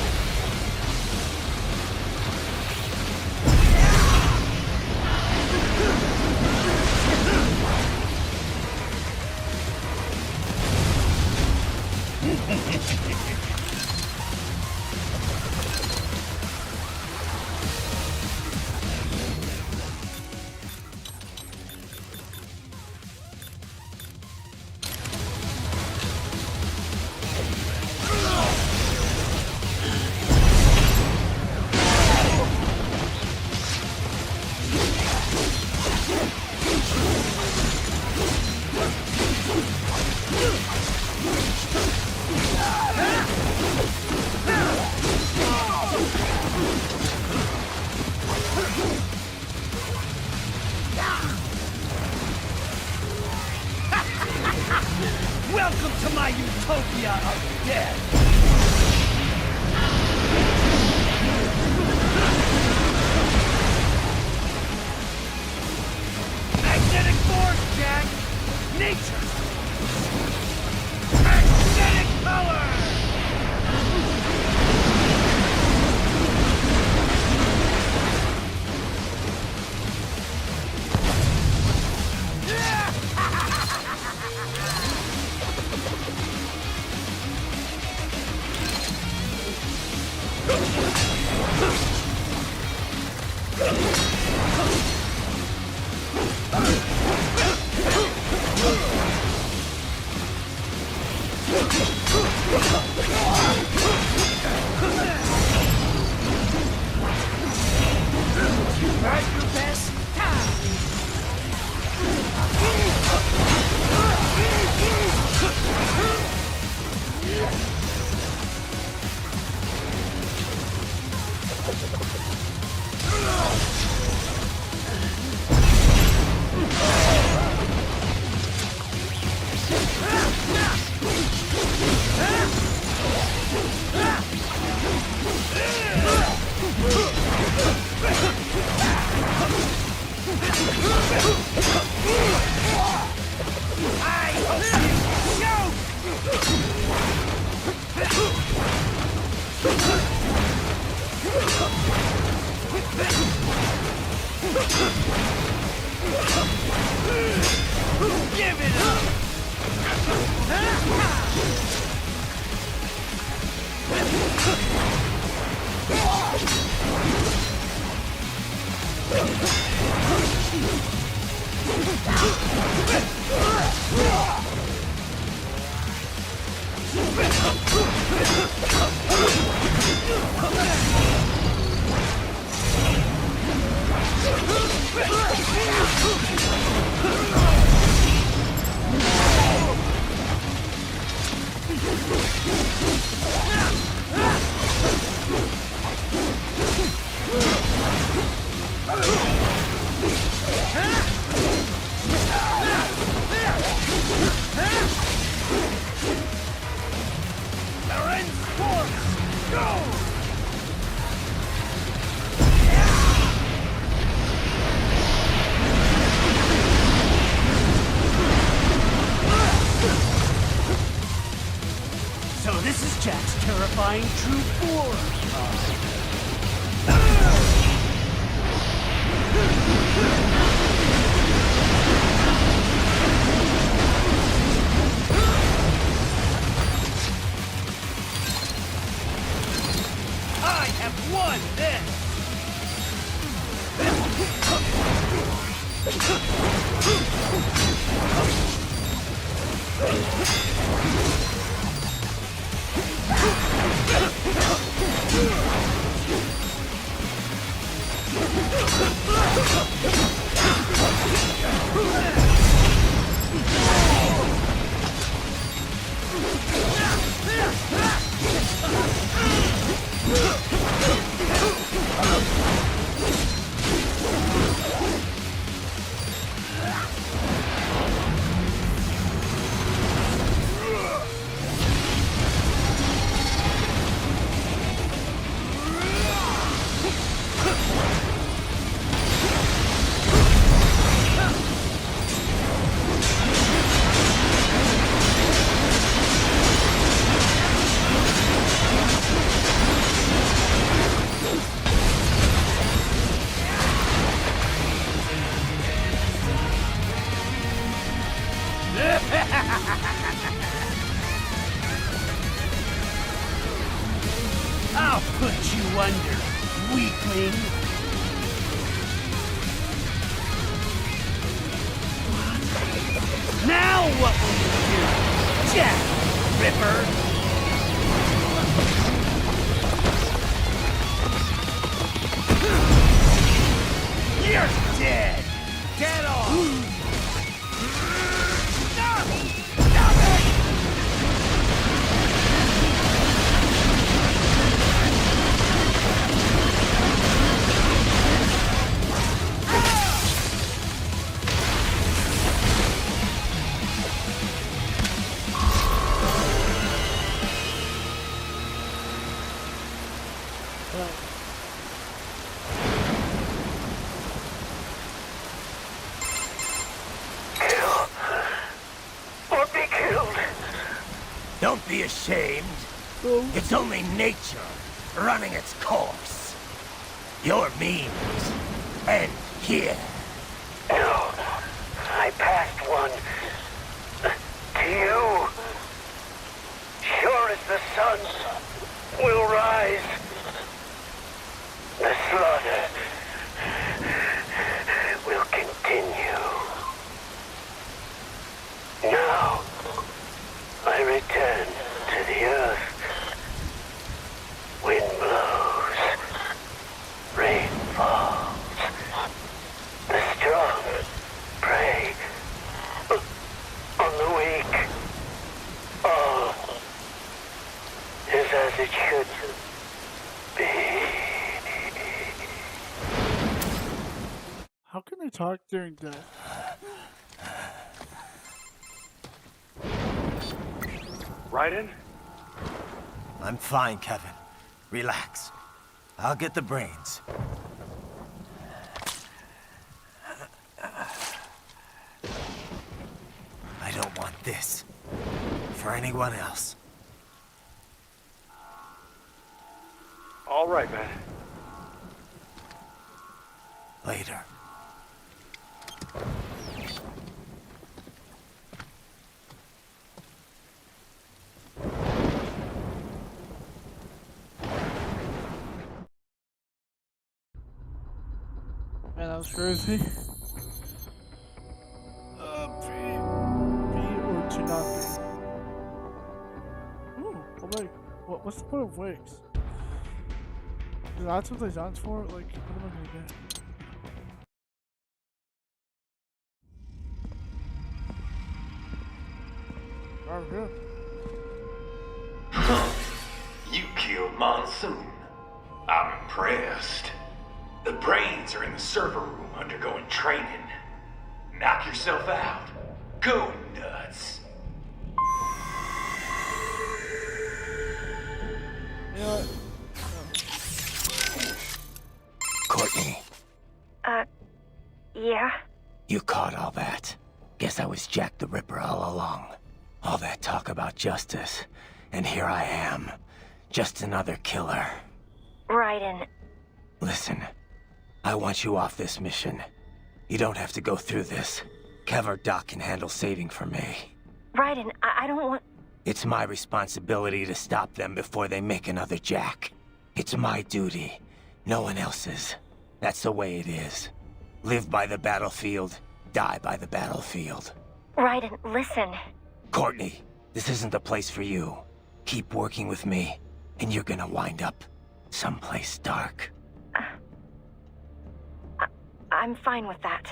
mafia of death! Magnetic force, Jack! Nature! Magnetic power! So this is Jack's terrifying true form. I have won this! I'll put you under, weakling! Now what will you do, Jack Ripper? You're dead! Dead on! ashamed? It's only nature running its course. Your means end here. No, I passed one to you. Sure as the sun will rise, the slaughter will continue. Now, I return to the earth. Wind blows, rain falls. The strong prey on the weak. All is as it should be. How can they talk during death? Raiden? I'm fine, Kevin. Relax. I'll get the brains. I don't want this for anyone else. All right, man. Later. Man, that was crazy. Be or to not be. Ooh, a wig. What's the point of wigs? That's what they done for? Like, what am I gonna get? Oh, good. You killed Monsoon. I'm impressed. The brains are in the server room undergoing training. Knock yourself out. Go nuts. You know what? Courtney, Yeah? you caught all that. Guess I was Jack the Ripper all along. All that talk about justice, and here I am. Just another killer. Raiden. Listen, I want you off this mission. You don't have to go through this. Kev or Doc can handle saving for me. Raiden, I don't want... It's my responsibility to stop them before they make another Jack. It's my duty, no one else's. That's the way it is. Live by the battlefield, die by the battlefield. Raiden, listen. Courtney, this isn't the place for you. Keep working with me, and you're gonna wind up someplace dark. I'm fine with that.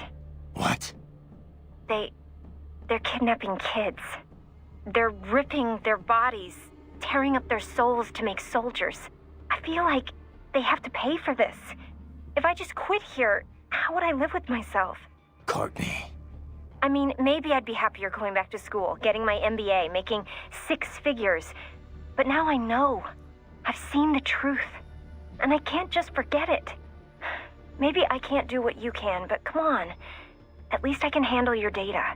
What? They're kidnapping kids. They're ripping their bodies, tearing up their souls to make soldiers. I feel like they have to pay for this. If I just quit here, how would I live with myself? Courtney. I mean, maybe I'd be happier going back to school, getting my MBA, making 6 figures. But now I know. I've seen the truth. And I can't just forget it. Maybe I can't do what you can, but come on. At least I can handle your data.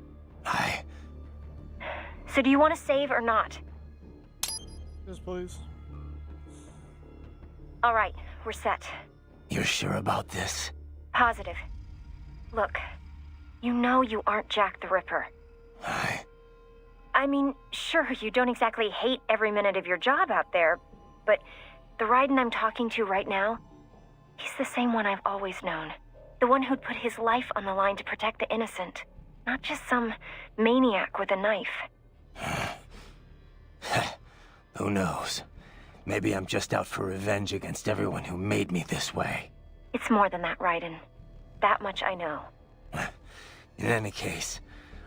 So do you want to save or not? Yes, please. All right, we're set. You're sure about this? Positive. Look, you know you aren't Jack the Ripper. I mean, sure, you don't exactly hate every minute of your job out there, but the Raiden I'm talking to right now, he's the same one I've always known. The one who'd put his life on the line to protect the innocent, not just some maniac with a knife. Who knows? Maybe I'm just out for revenge against everyone who made me this way. It's more than that, Raiden. That much I know. In any case,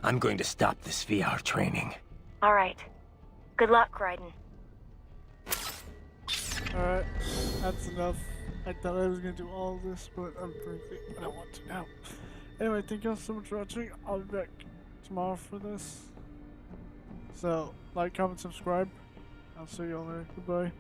I'm going to stop this VR training. All right. Good luck, Raiden. Alright, that's enough. I thought I was gonna do all of this, but I'm perfect. I don't want to now. Anyway, thank you all so much for watching. I'll be back tomorrow for this. So, like, comment, subscribe. I'll see you all later. Goodbye.